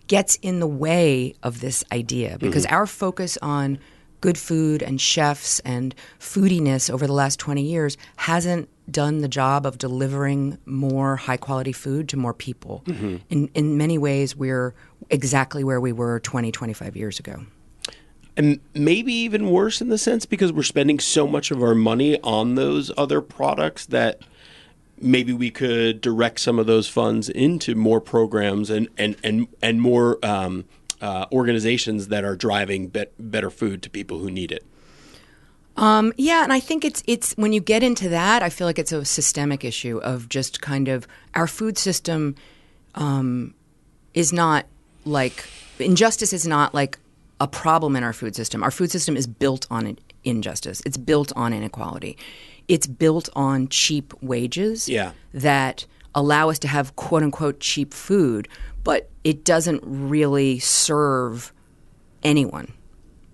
gets in the way of this idea because our focus on good food and chefs and foodiness over the last 20 years hasn't done the job of delivering more high-quality food to more people. Mm-hmm. In many ways, we're exactly where we were 20, 25 years ago. And maybe even worse in the sense because we're spending so much of our money on those other products that maybe we could direct some of those funds into more programs and more organizations that are driving better food to people who need it. Yeah, and I think it's when you get into that, I feel like it's a systemic issue of just kind of our food system is not like injustice is not like a problem in our food system. Our food system is built on injustice. It's built on inequality. It's built on cheap wages that allow us to have quote unquote cheap food, but it doesn't really serve anyone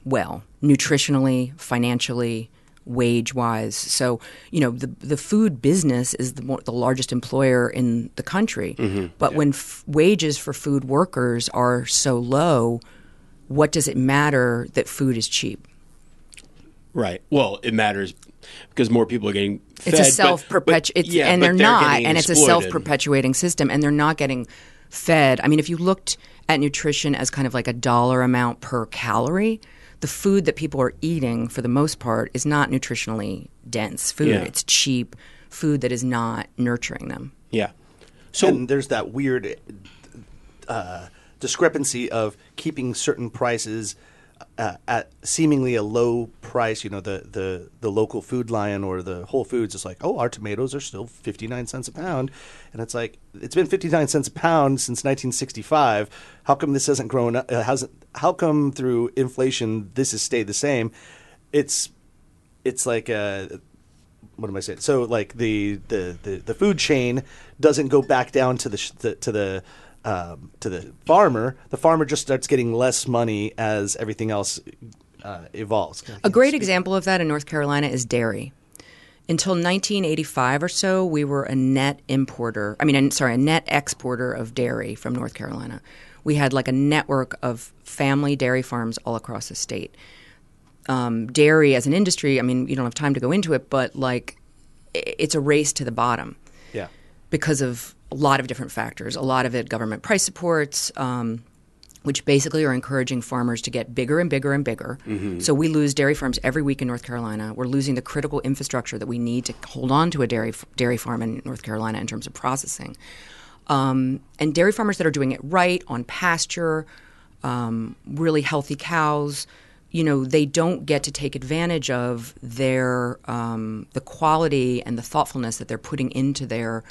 well, nutritionally, financially, wage-wise. So, the food business is the largest employer in the country. But when wages for food workers are so low, what does it matter that food is cheap? Right. Well, it matters because more people are getting fed. It's a self-perpetuating, and they're not, and it's a exploited. self-perpetuating system, and they're not getting fed. I mean, if you looked at nutrition as kind of like a dollar amount per calorie, the food that people are eating, for the most part, is not nutritionally dense food. Yeah. It's cheap food that is not nurturing them. Yeah. So and there's that weird discrepancy of keeping certain prices at seemingly a low price. The local Food Lion or the Whole Foods is like, oh, our tomatoes are still 59 cents a pound. And it's like, it's been 59 cents a pound since 1965. How come this hasn't grown up? How come through inflation this has stayed the same? It's like what am I saying? So like the food chain doesn't go back down to the farmer. The farmer just starts getting less money as everything else evolves. A great example of that in North Carolina is dairy. Until 1985 or so, we were a net exporter of dairy from North Carolina. We had like a network of family dairy farms all across the state. Dairy as an industry, I mean, you don't have time to go into it, but like it's a race to the bottom. Yeah. Because of a lot of different factors. A lot of it government price supports, which basically are encouraging farmers to get bigger and bigger and bigger. So we lose dairy farms every week in North Carolina. We're losing the critical infrastructure that we need to hold on to a dairy farm in North Carolina in terms of processing. And dairy farmers that are doing it right, on pasture, really healthy cows, they don't get to take advantage of their the quality and the thoughtfulness that they're putting into their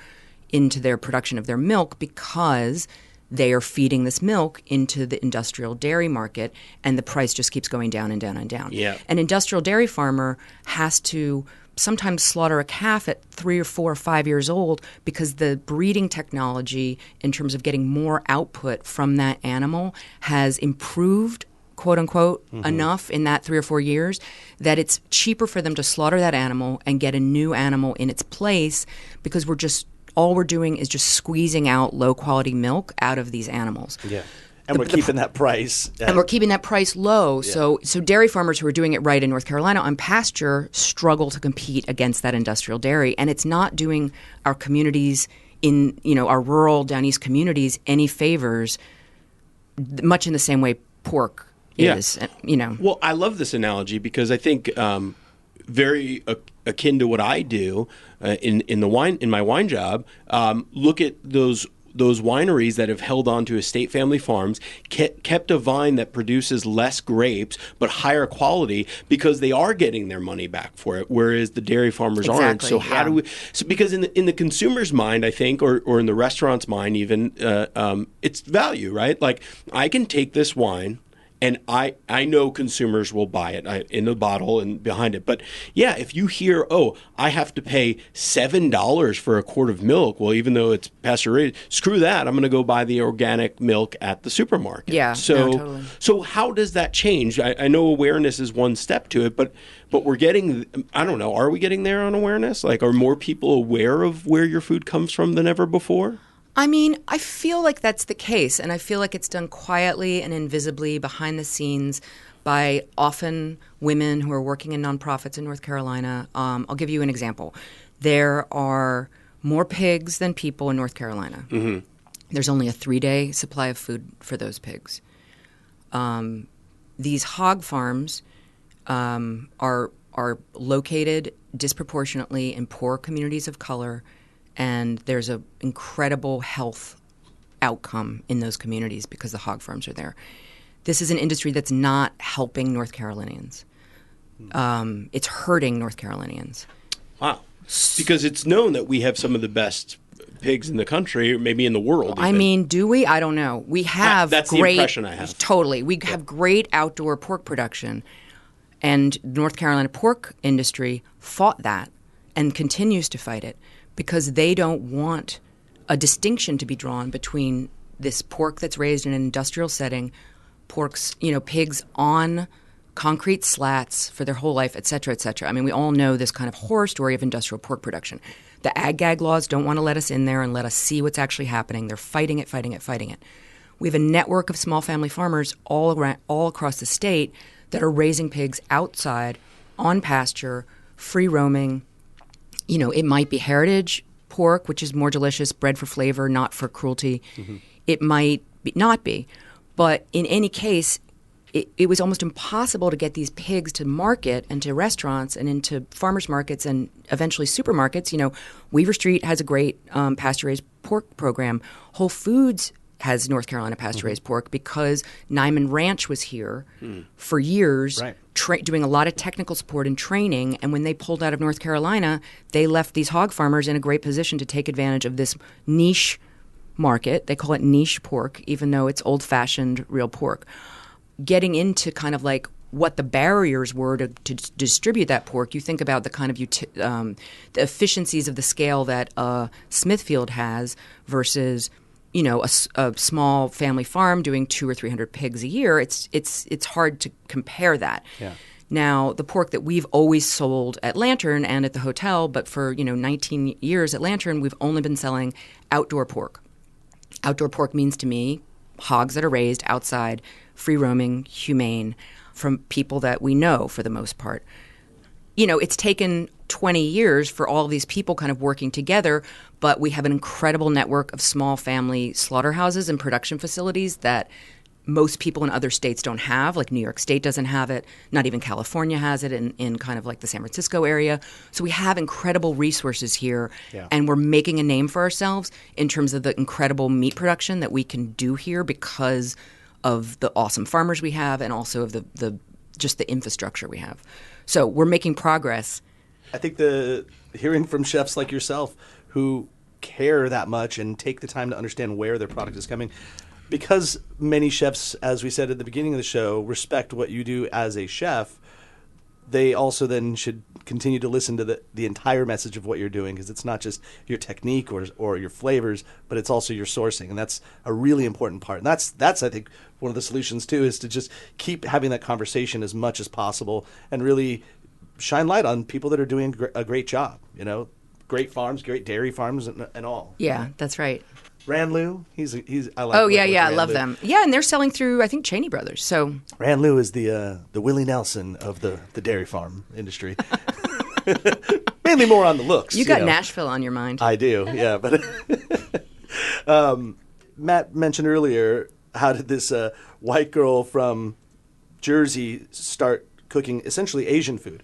production of their milk, because they are feeding this milk into the industrial dairy market, and the price just keeps going down and down and down. Yeah. An industrial dairy farmer has to sometimes slaughter a calf at 3 or 4 or 5 years old because the breeding technology in terms of getting more output from that animal has improved, quote unquote, enough in that 3 or 4 years that it's cheaper for them to slaughter that animal and get a new animal in its place, because all we're doing is just squeezing out low-quality milk out of these animals. Yeah. And we're keeping that price. And we're keeping that price low. Yeah. So dairy farmers who are doing it right in North Carolina on pasture struggle to compete against that industrial dairy. And it's not doing our communities in, our rural down east communities any favors, much in the same way pork is, Well, I love this analogy because I think very akin to what I do in my wine job. Look at those wineries that have held on to estate family farms, kept a vine that produces less grapes but higher quality, because they are getting their money back for it, whereas the dairy farmers aren't. So how do we? So because in the consumer's mind, I think, or in the restaurant's mind, even it's value, right? Like I can take this wine, and I know consumers will buy it in the bottle and behind it. But yeah, if you hear, I have to pay $7 for a quart of milk, well, even though it's pasture-raised, screw that. I'm going to go buy the organic milk at the supermarket. Yeah, totally. So how does that change? I know awareness is one step to it, but we're getting, I don't know, are we getting there on awareness? Like, are more people aware of where your food comes from than ever before? I mean, I feel like that's the case, and I feel like it's done quietly and invisibly behind the scenes by often women who are working in nonprofits in North Carolina. I'll give you an example. There are more pigs than people in North Carolina. There's only a 3-day supply of food for those pigs. These hog farms are located disproportionately in poor communities of color, and there's an incredible health outcome in those communities because the hog farms are there. this is an industry that's not helping North Carolinians. It's hurting North Carolinians. Wow. Because it's known that we have some of the best pigs in the country, or maybe in the world. I mean, do we? I don't know. We have that's great, the impression I have. Totally. We have great outdoor pork production. And North Carolina pork industry fought that and continues to fight it because they don't want a distinction to be drawn between this pork that's raised in an industrial setting, pigs on concrete slats for their whole life, et cetera, et cetera. I mean, we all know this kind of horror story of industrial pork production. The ag-gag laws don't want to let us in there and let us see what's actually happening. They're fighting it. We have a network of small family farmers all across the state that are raising pigs outside, on pasture, free roaming. It might be heritage pork, which is more delicious, bred for flavor, not for cruelty. Mm-hmm. It might not be. But in any case, it was almost impossible to get these pigs to market and to restaurants and into farmers markets and eventually supermarkets. Weaver Street has a great pasture-raised pork program. Whole Foods has North Carolina pasture-raised pork because Nyman Ranch was here for years, right. Doing a lot of technical support and training. And when they pulled out of North Carolina, they left these hog farmers in a great position to take advantage of this niche market. They call it niche pork, even though it's old-fashioned real pork. Getting into kind of like what the barriers were to distribute that pork, you think about the kind of the efficiencies of the scale that Smithfield has versus a small family farm doing 200 or 300 pigs a year. It's hard to compare that. Yeah. Now, the pork that we've always sold at Lantern and at the hotel, but for 19 years at Lantern, we've only been selling outdoor pork. Outdoor pork means to me hogs that are raised outside, free-roaming, humane, from people that we know for the most part. It's taken 20 years for all of these people kind of working together, but we have an incredible network of small family slaughterhouses and production facilities that most people in other states don't have. Like New York State doesn't have it. Not even California has it in kind of like the San Francisco area. So we have incredible resources here, and we're making a name for ourselves in terms of the incredible meat production that we can do here because of the awesome farmers we have and also of the just the infrastructure we have. So we're making progress. I think hearing from chefs like yourself who care that much and take the time to understand where their product is coming, because many chefs, as we said at the beginning of the show, respect what you do as a chef, they also then should continue to listen to the entire message of what you're doing, because it's not just your technique or your flavors, but it's also your sourcing, and that's a really important part. And that's I think one of the solutions too, is to just keep having that conversation as much as possible and really shine light on people that are doing a great job. Great farms, great dairy farms, and all. Yeah, that's right. Ranloo, he's I like. Oh yeah, I love them. Yeah, and they're selling through I think Cheney Brothers. So Ranloo is the Willie Nelson of the dairy farm industry. Mainly more on the looks. You got Nashville on your mind. I do, yeah. But Matt mentioned earlier, how did this white girl from Jersey start cooking essentially Asian food?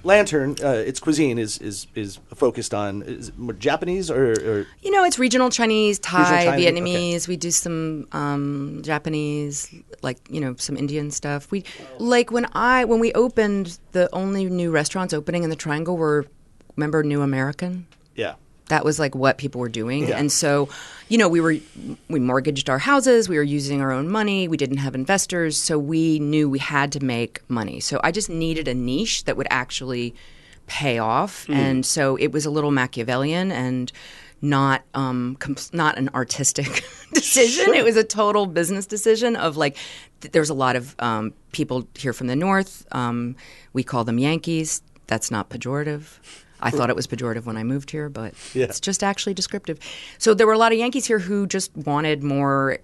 Lantern, its cuisine is focused on is it more Japanese or it's regional Chinese, Thai, Vietnamese. Okay. We do some Japanese, some Indian stuff. When we opened, the only new restaurants opening in the Triangle were, remember, New American? Yeah. That was like what people were doing. Yeah. And so, we mortgaged our houses. We were using our own money. We didn't have investors. So we knew we had to make money. So I just needed a niche that would actually pay off. And so it was a little Machiavellian and not an artistic decision. Sure. It was a total business decision of there's a lot of people here from the North. We call them Yankees. That's not pejorative. I thought it was pejorative when I moved here, but it's just actually descriptive. So there were a lot of Yankees here who just wanted more,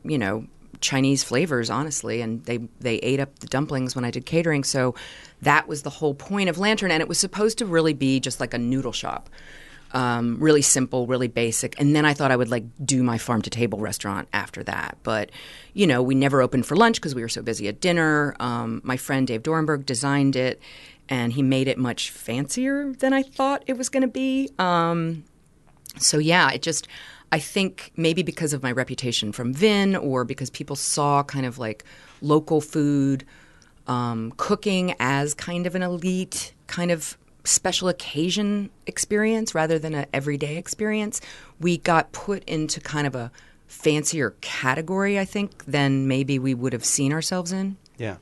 Chinese flavors, honestly, and they ate up the dumplings when I did catering. So that was the whole point of Lantern, and it was supposed to really be just like a noodle shop, really simple, really basic. And then I thought I would do my farm-to-table restaurant after that. But, we never opened for lunch because we were so busy at dinner. My friend Dave Dorenberg designed it, and he made it much fancier than I thought it was going to be. I think maybe because of my reputation from Vin, or because people saw kind of like local food, cooking as kind of an elite kind of special occasion experience rather than an everyday experience, we got put into kind of a fancier category, I think, than maybe we would have seen ourselves in. Yeah.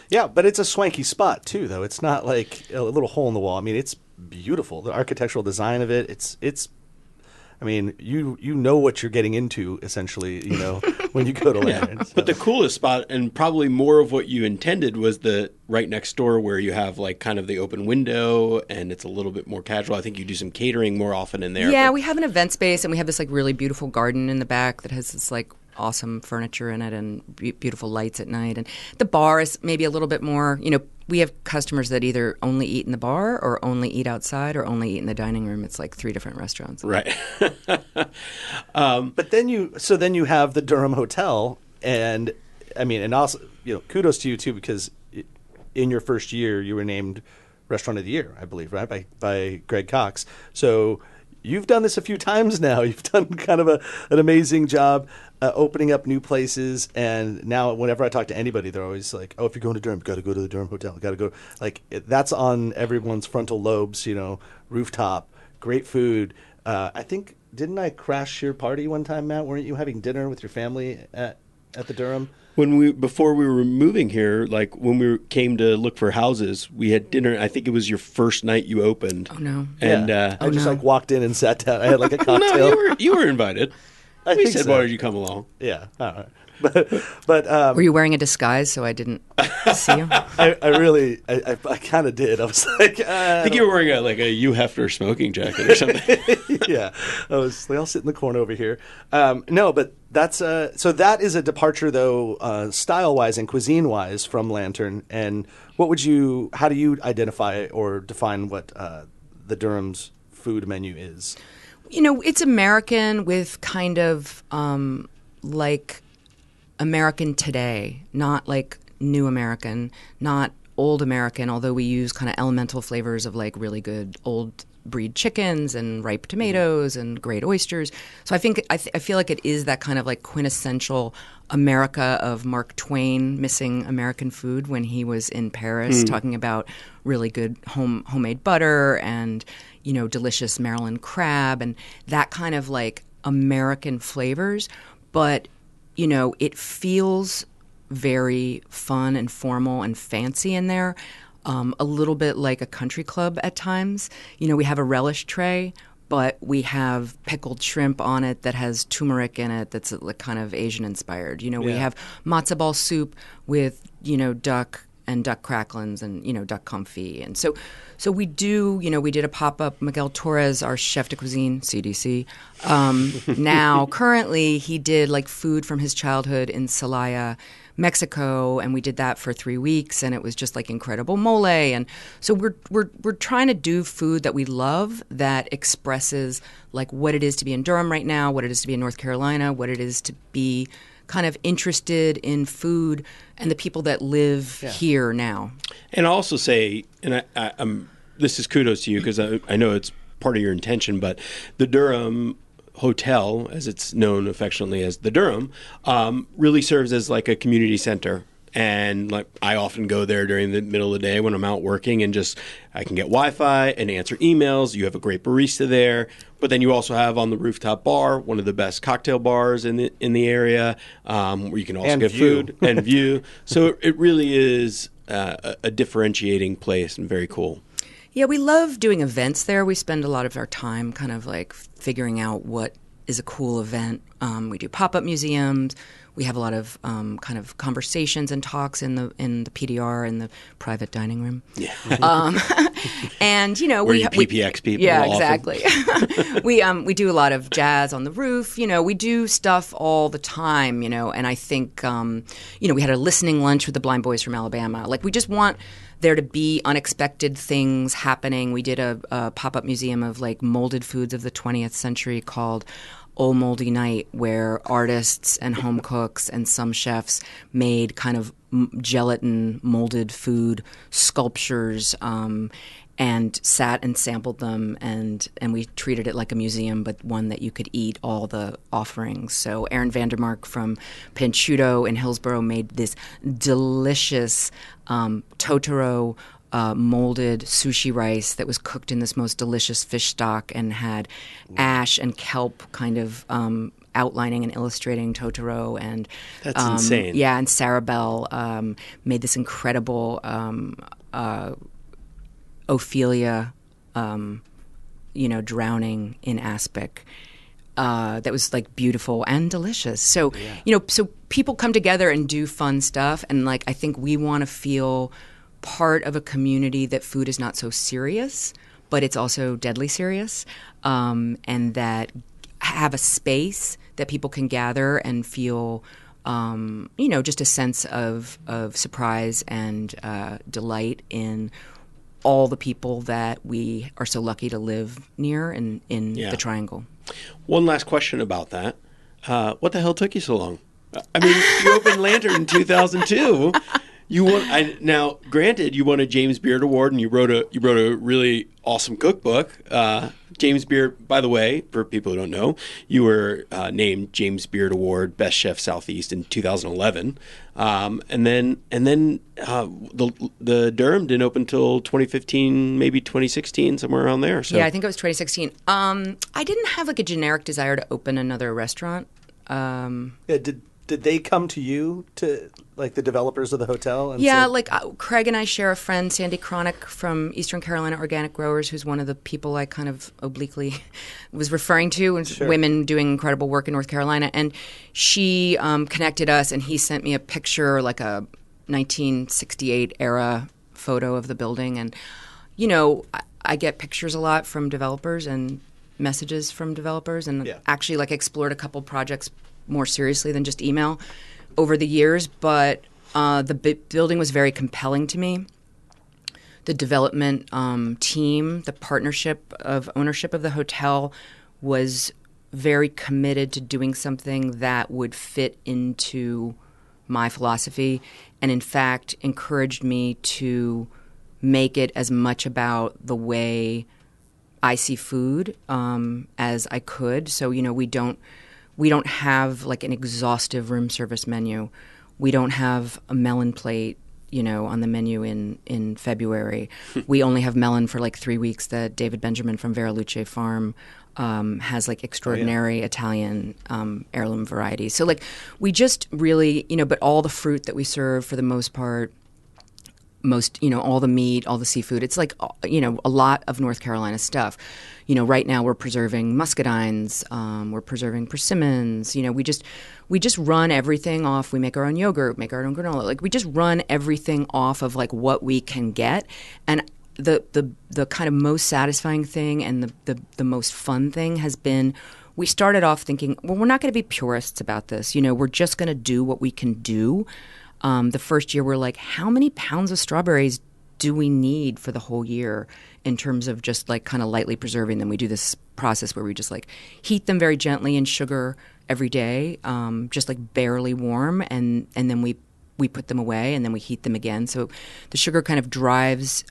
Yeah, but it's a swanky spot too, though. It's not like a little hole in the wall. I mean, it's beautiful. The architectural design of it, it's I mean, you know what you're getting into, essentially, you know, when you go to Lantern. So. But the coolest spot, and probably more of what you intended, was the right next door where you have like kind of the open window and it's a little bit more casual. I think you do some catering more often in there. Yeah, we have an event space and we have this like really beautiful garden in the back that has this like awesome furniture in it and beautiful lights at night. And the bar is maybe a little bit more, you know, we have customers that either only eat in the bar or only eat outside or only eat in the dining room. It's like 3 different restaurants. Right. But then you have the Durham Hotel, and I mean, and also, you know, kudos to you too, because in your first year you were named Restaurant of the Year, I believe, right, by Greg Cox. So you've done this a few times now. You've done kind of an amazing job opening up new places. And now whenever I talk to anybody, they're always like, oh, if you're going to Durham, you got to go to the Durham Hotel. Got to go. Like, that's on everyone's frontal lobes, you know, rooftop, great food. I think, didn't I crash your party one time, Matt? Weren't you having dinner with your family at the Durham? Before we were moving here, like when we came to look for houses, we had dinner. I think it was your first night you opened. Oh no! And I just like walked in and sat down. I had like a cocktail. No, you were invited. We said, so. "Why did you come along?" Yeah, all right. But were you wearing a disguise so I didn't see you? I kind of did. I was like, I think you were wearing a Hugh Hefner smoking jacket or something. Yeah, I'll sit in the corner over here. No, but that's so that is a departure though, style wise and cuisine wise from Lantern. And how do you identify or define what the Durham's food menu is? You know, it's American with kind of like American today, not like new American, not old American, although we use kind of elemental flavors of like really good old breed chickens and ripe tomatoes and great oysters. So I think I feel like it is that kind of like quintessential America of Mark Twain missing American food when he was in Paris talking about really good homemade butter and, you know, delicious Maryland crab and that kind of like American flavors. But you know, it feels very fun and formal and fancy in there, a little bit like a country club at times. You know, we have a relish tray, but we have pickled shrimp on it that has turmeric in it that's like kind of Asian inspired. You know, we have matzo ball soup with, you know, duck and duck cracklins and, you know, duck confit. And so we do, you know, we did a pop-up. Miguel Torres, our chef de cuisine, CDC, now currently he did like food from his childhood in Celaya, Mexico, and we did that for 3 weeks, and it was just like incredible mole. And so we're trying to do food that we love that expresses like what it is to be in Durham right now, what it is to be in North Carolina, what it is to be kind of interested in food and the people that live here now. And I'll also say, and this is kudos to you because I know it's part of your intention, but the Durham Hotel, as it's known affectionately as the Durham, really serves as like a community center. And like I often go there during the middle of the day when I'm out working and just I can get Wi-Fi and answer emails. You have a great barista there, but then you also have on the rooftop bar one of the best cocktail bars in the area, where you can also get food and view. So it really is a differentiating place and very cool. Yeah, we love doing events there. We spend a lot of our time kind of like figuring out what is a cool event. We do pop-up museums. We have a lot of kind of conversations and talks in the PDR in the private dining room. Yeah. And you know, where you PPX people. Yeah, exactly. we do a lot of jazz on the roof. You know, we do stuff all the time. You know, and I think you know, we had a listening lunch with the Blind Boys from Alabama. Like we just want there to be unexpected things happening. We did a pop-up museum of like molded foods of the 20th century called Old Moldy Night, where artists and home cooks and some chefs made kind of gelatin molded food sculptures, and sat and sampled them, and we treated it like a museum, but one that you could eat all the offerings. So Aaron Vandermark from Panchuto in Hillsborough made this delicious Totoro molded sushi rice that was cooked in this most delicious fish stock and had ash and kelp kind of outlining and illustrating Totoro. And that's insane. Yeah, and Sarah Bell made this incredible Ophelia, drowning in aspic. That was like beautiful and delicious. So, so people come together and do fun stuff. And like, I think we want to feel part of a community that food is not so serious, but it's also deadly serious. And that have a space that people can gather and feel, just a sense of surprise and delight in all the people that we are so lucky to live near in the Triangle. One last question about that. What the hell took you so long? I mean, you opened Lantern in 2002. Now, granted, you won a James Beard Award and you wrote a really awesome cookbook. James Beard, by the way, for people who don't know, you were named James Beard Award Best Chef Southeast in 2011, and then the Durham didn't open until 2015, maybe 2016, somewhere around there. So. Yeah, I think it was 2016. I didn't have like a generic desire to open another restaurant. Did they come to you, to like the developers of the hotel? And Craig and I share a friend, Sandy Cronick from Eastern Carolina Organic Growers, who's one of the people I kind of obliquely was referring to, women doing incredible work in North Carolina. And she connected us, and he sent me a picture, like a 1968 era photo of the building. And, I get pictures a lot from developers and messages from developers, and actually like explored a couple projects more seriously than just email over the years, but the building was very compelling to me. The development team, the partnership of ownership of the hotel was very committed to doing something that would fit into my philosophy, and in fact encouraged me to make it as much about the way I see food as I could. So, we don't have like an exhaustive room service menu. We don't have a melon plate, on the menu in February. We only have melon for like 3 weeks that David Benjamin from Veraluce Farm has like extraordinary Italian heirloom varieties. So like we just really, but all the fruit that we serve for the most part, all the meat, all the seafood. It's like, a lot of North Carolina stuff. Right now we're preserving muscadines, we're preserving persimmons. We just run everything off. We make our own yogurt, make our own granola. Like we just run everything off of like what we can get. And the kind of most satisfying thing and the most fun thing has been, we started off thinking, well, we're not going to be purists about this. We're just going to do what we can do. The first year we're like, how many pounds of strawberries do we need for the whole year in terms of just like kind of lightly preserving them? We do this process where we just like heat them very gently in sugar every day, just like barely warm, and then we put them away and then we heat them again. So the sugar kind of drives,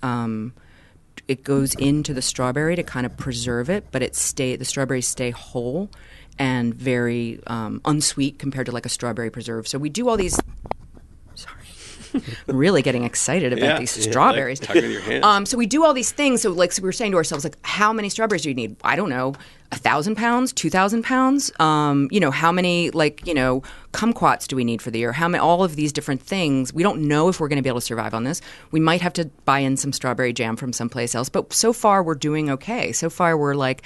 it goes into the strawberry to kind of preserve it, but the strawberries stay whole and very unsweet compared to like a strawberry preserve. So we do all these. I'm really getting excited about these strawberries. Like tugging your hands. So we do all these things. So like, so we were saying to ourselves, like, how many strawberries do you need? I don't know, 1,000 pounds, 2,000 pounds. How many kumquats do we need for the year? How many? All of these different things. We don't know if we're going to be able to survive on this. We might have to buy in some strawberry jam from someplace else. But so far we're doing okay. So far we're like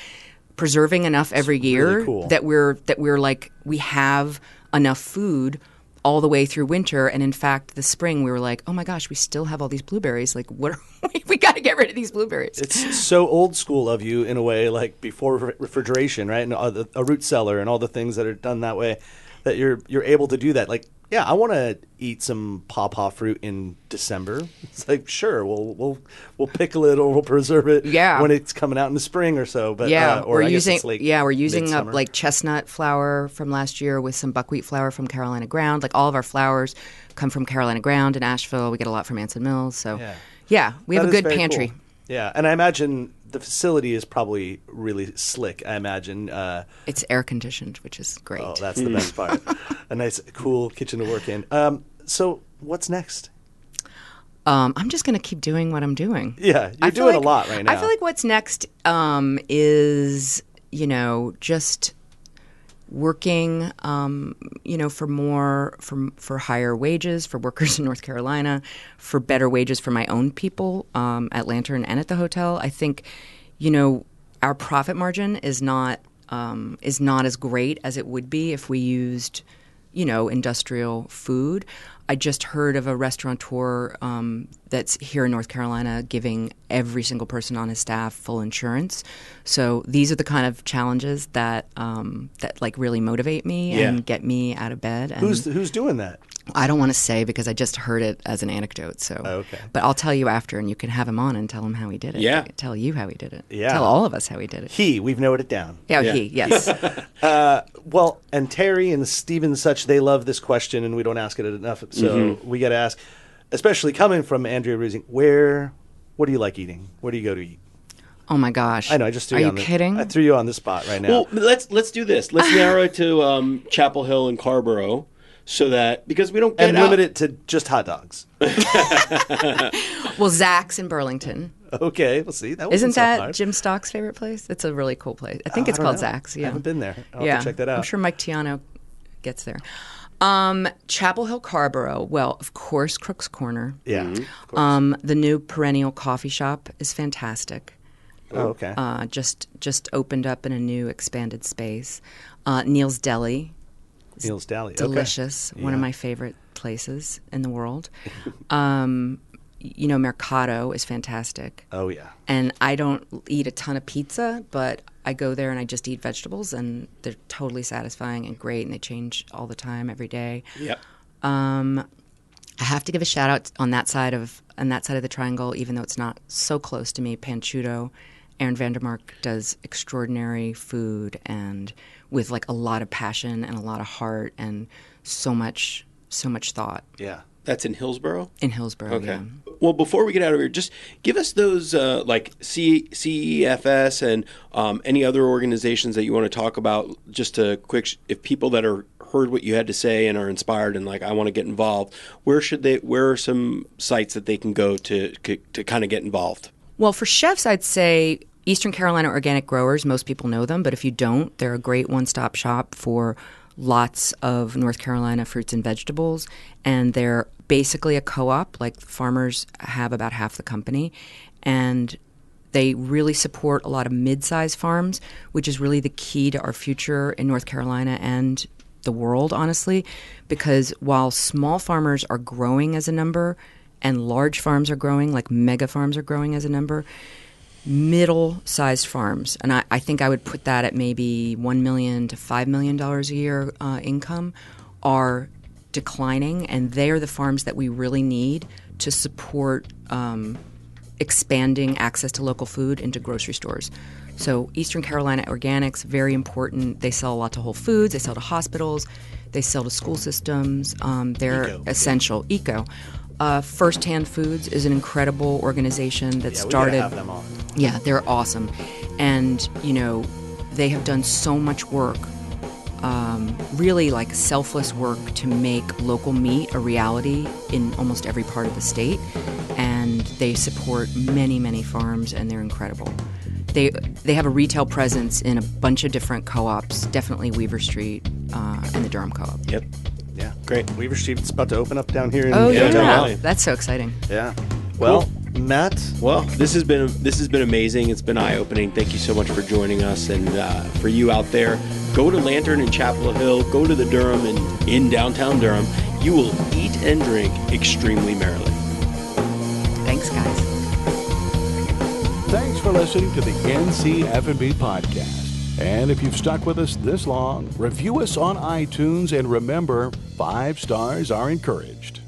preserving enough every year really cool. that we're like we have enough food all the way through winter. And in fact, this spring we were like, oh my gosh, we still have all these blueberries. Like, what? We got to get rid of these blueberries. It's so old school of you in a way, like before refrigeration, right? And a root cellar and all the things that are done that way, that you're able to do that. Like, yeah, I want to eat some pawpaw fruit in December. It's like, sure, we'll pickle it or we'll preserve it when it's coming out in the spring or so. But we're using up like chestnut flour from last year with some buckwheat flour from Carolina Ground. Like all of our flours come from Carolina Ground in Asheville. We get a lot from Anson Mills. So we have a good pantry. Cool. Yeah, and I imagine the facility is probably really slick. I imagine. It's air conditioned, which is great. Oh, that's the best part. A nice, cool kitchen to work in. So, what's next? I'm just going to keep doing what I'm doing. Yeah, you're doing a lot right now. I feel like what's next is, just working, for higher wages for workers in North Carolina, for better wages for my own people at Lantern and at the hotel. I think, our profit margin is not as great as it would be if we used, industrial food. I just heard of a restaurateur that's here in North Carolina giving every single person on his staff full insurance. So these are the kind of challenges that really motivate me and get me out of bed. And Who's doing that? I don't want to say because I just heard it as an anecdote. So, okay. But I'll tell you after, and you can have him on and tell him how he did it. Yeah. Tell you how he did it. Yeah. Tell all of us how he did it. We've noted it down. Yeah. He, yes. Well, and Terry and Steven and such, they love this question, and we don't ask it enough. So we got to ask, especially coming from Andrea Reusing, what do you like eating? Where do you go to eat? Oh my gosh! I know. I just threw Are you you on kidding? I threw you on the spot right now. Well, let's do this. Let's narrow it to Chapel Hill and Carborough, so that because we don't get and limit it to just hot dogs. Well, Zach's in Burlington. Okay, we'll see. Isn't that Jim Stock's favorite place? It's a really cool place. I think it's called Zach's. Yeah, I haven't been there. I'll have to check that out. I'm sure Mike Tiano gets there. Chapel Hill, Carborough. Well, of course, Crook's Corner. Yeah. Of course. The new Perennial coffee shop is fantastic. Oh, okay. Just opened up in a new expanded space. Neil's Deli. Neil's Deli. Delicious. Okay. One of my favorite places in the world. Mercado is fantastic. Oh, yeah. And I don't eat a ton of pizza, but I go there and I just eat vegetables, and they're totally satisfying and great, and they change all the time, every day. Yep. I have to give a shout out on that side of the triangle, even though it's not so close to me. Panchuto, Aaron Vandermark does extraordinary food, and with like a lot of passion and a lot of heart and so much thought. Yeah. That's in Hillsborough? In Hillsborough, Okay. yeah. Well, before we get out of here, just give us those like CEFS and any other organizations that you want to talk about. Just a quick, if people that are heard what you had to say and are inspired and like I want to get involved, where are some sites that they can go to kind of get involved? Well, for chefs, I'd say Eastern Carolina Organic Growers. Most people know them, but if you don't, they're a great one-stop shop for lots of North Carolina fruits and vegetables, and they're basically a co-op. Like, farmers have about half the company, and they really support a lot of mid-sized farms, which is really the key to our future in North Carolina and the world, honestly, because while small farmers are growing as a number and large farms are growing, like mega farms are growing as a number, middle-sized farms, and I think I would put that at maybe $1 million to $5 million a year income, are declining, and they are the farms that we really need to support expanding access to local food into grocery stores. So Eastern Carolina Organics, very important. They sell a lot to Whole Foods. They sell to hospitals. They sell to school systems. They're essential. Eco. First Hand Foods is an incredible organization that started. We gotta have them on. Yeah, they're awesome, and they have done so much work, really like selfless work to make local meat a reality in almost every part of the state, and they support many, many farms, and they're incredible. They have a retail presence in a bunch of different co-ops, definitely Weaver Street and the Durham Co-op. Yep. Yeah, great. Weaver Street's about to open up down here in Oh, Downtown yeah. Valley. That's so exciting. Yeah. Well, Matt. Well, this has been amazing. It's been eye-opening. Thank you so much for joining us. And for you out there, go to Lantern in Chapel Hill. Go to the Durham in downtown Durham. You will eat and drink extremely merrily. Thanks, guys. Thanks for listening to the NC F&B podcast. And if you've stuck with us this long, review us on iTunes, and remember, 5 stars are encouraged.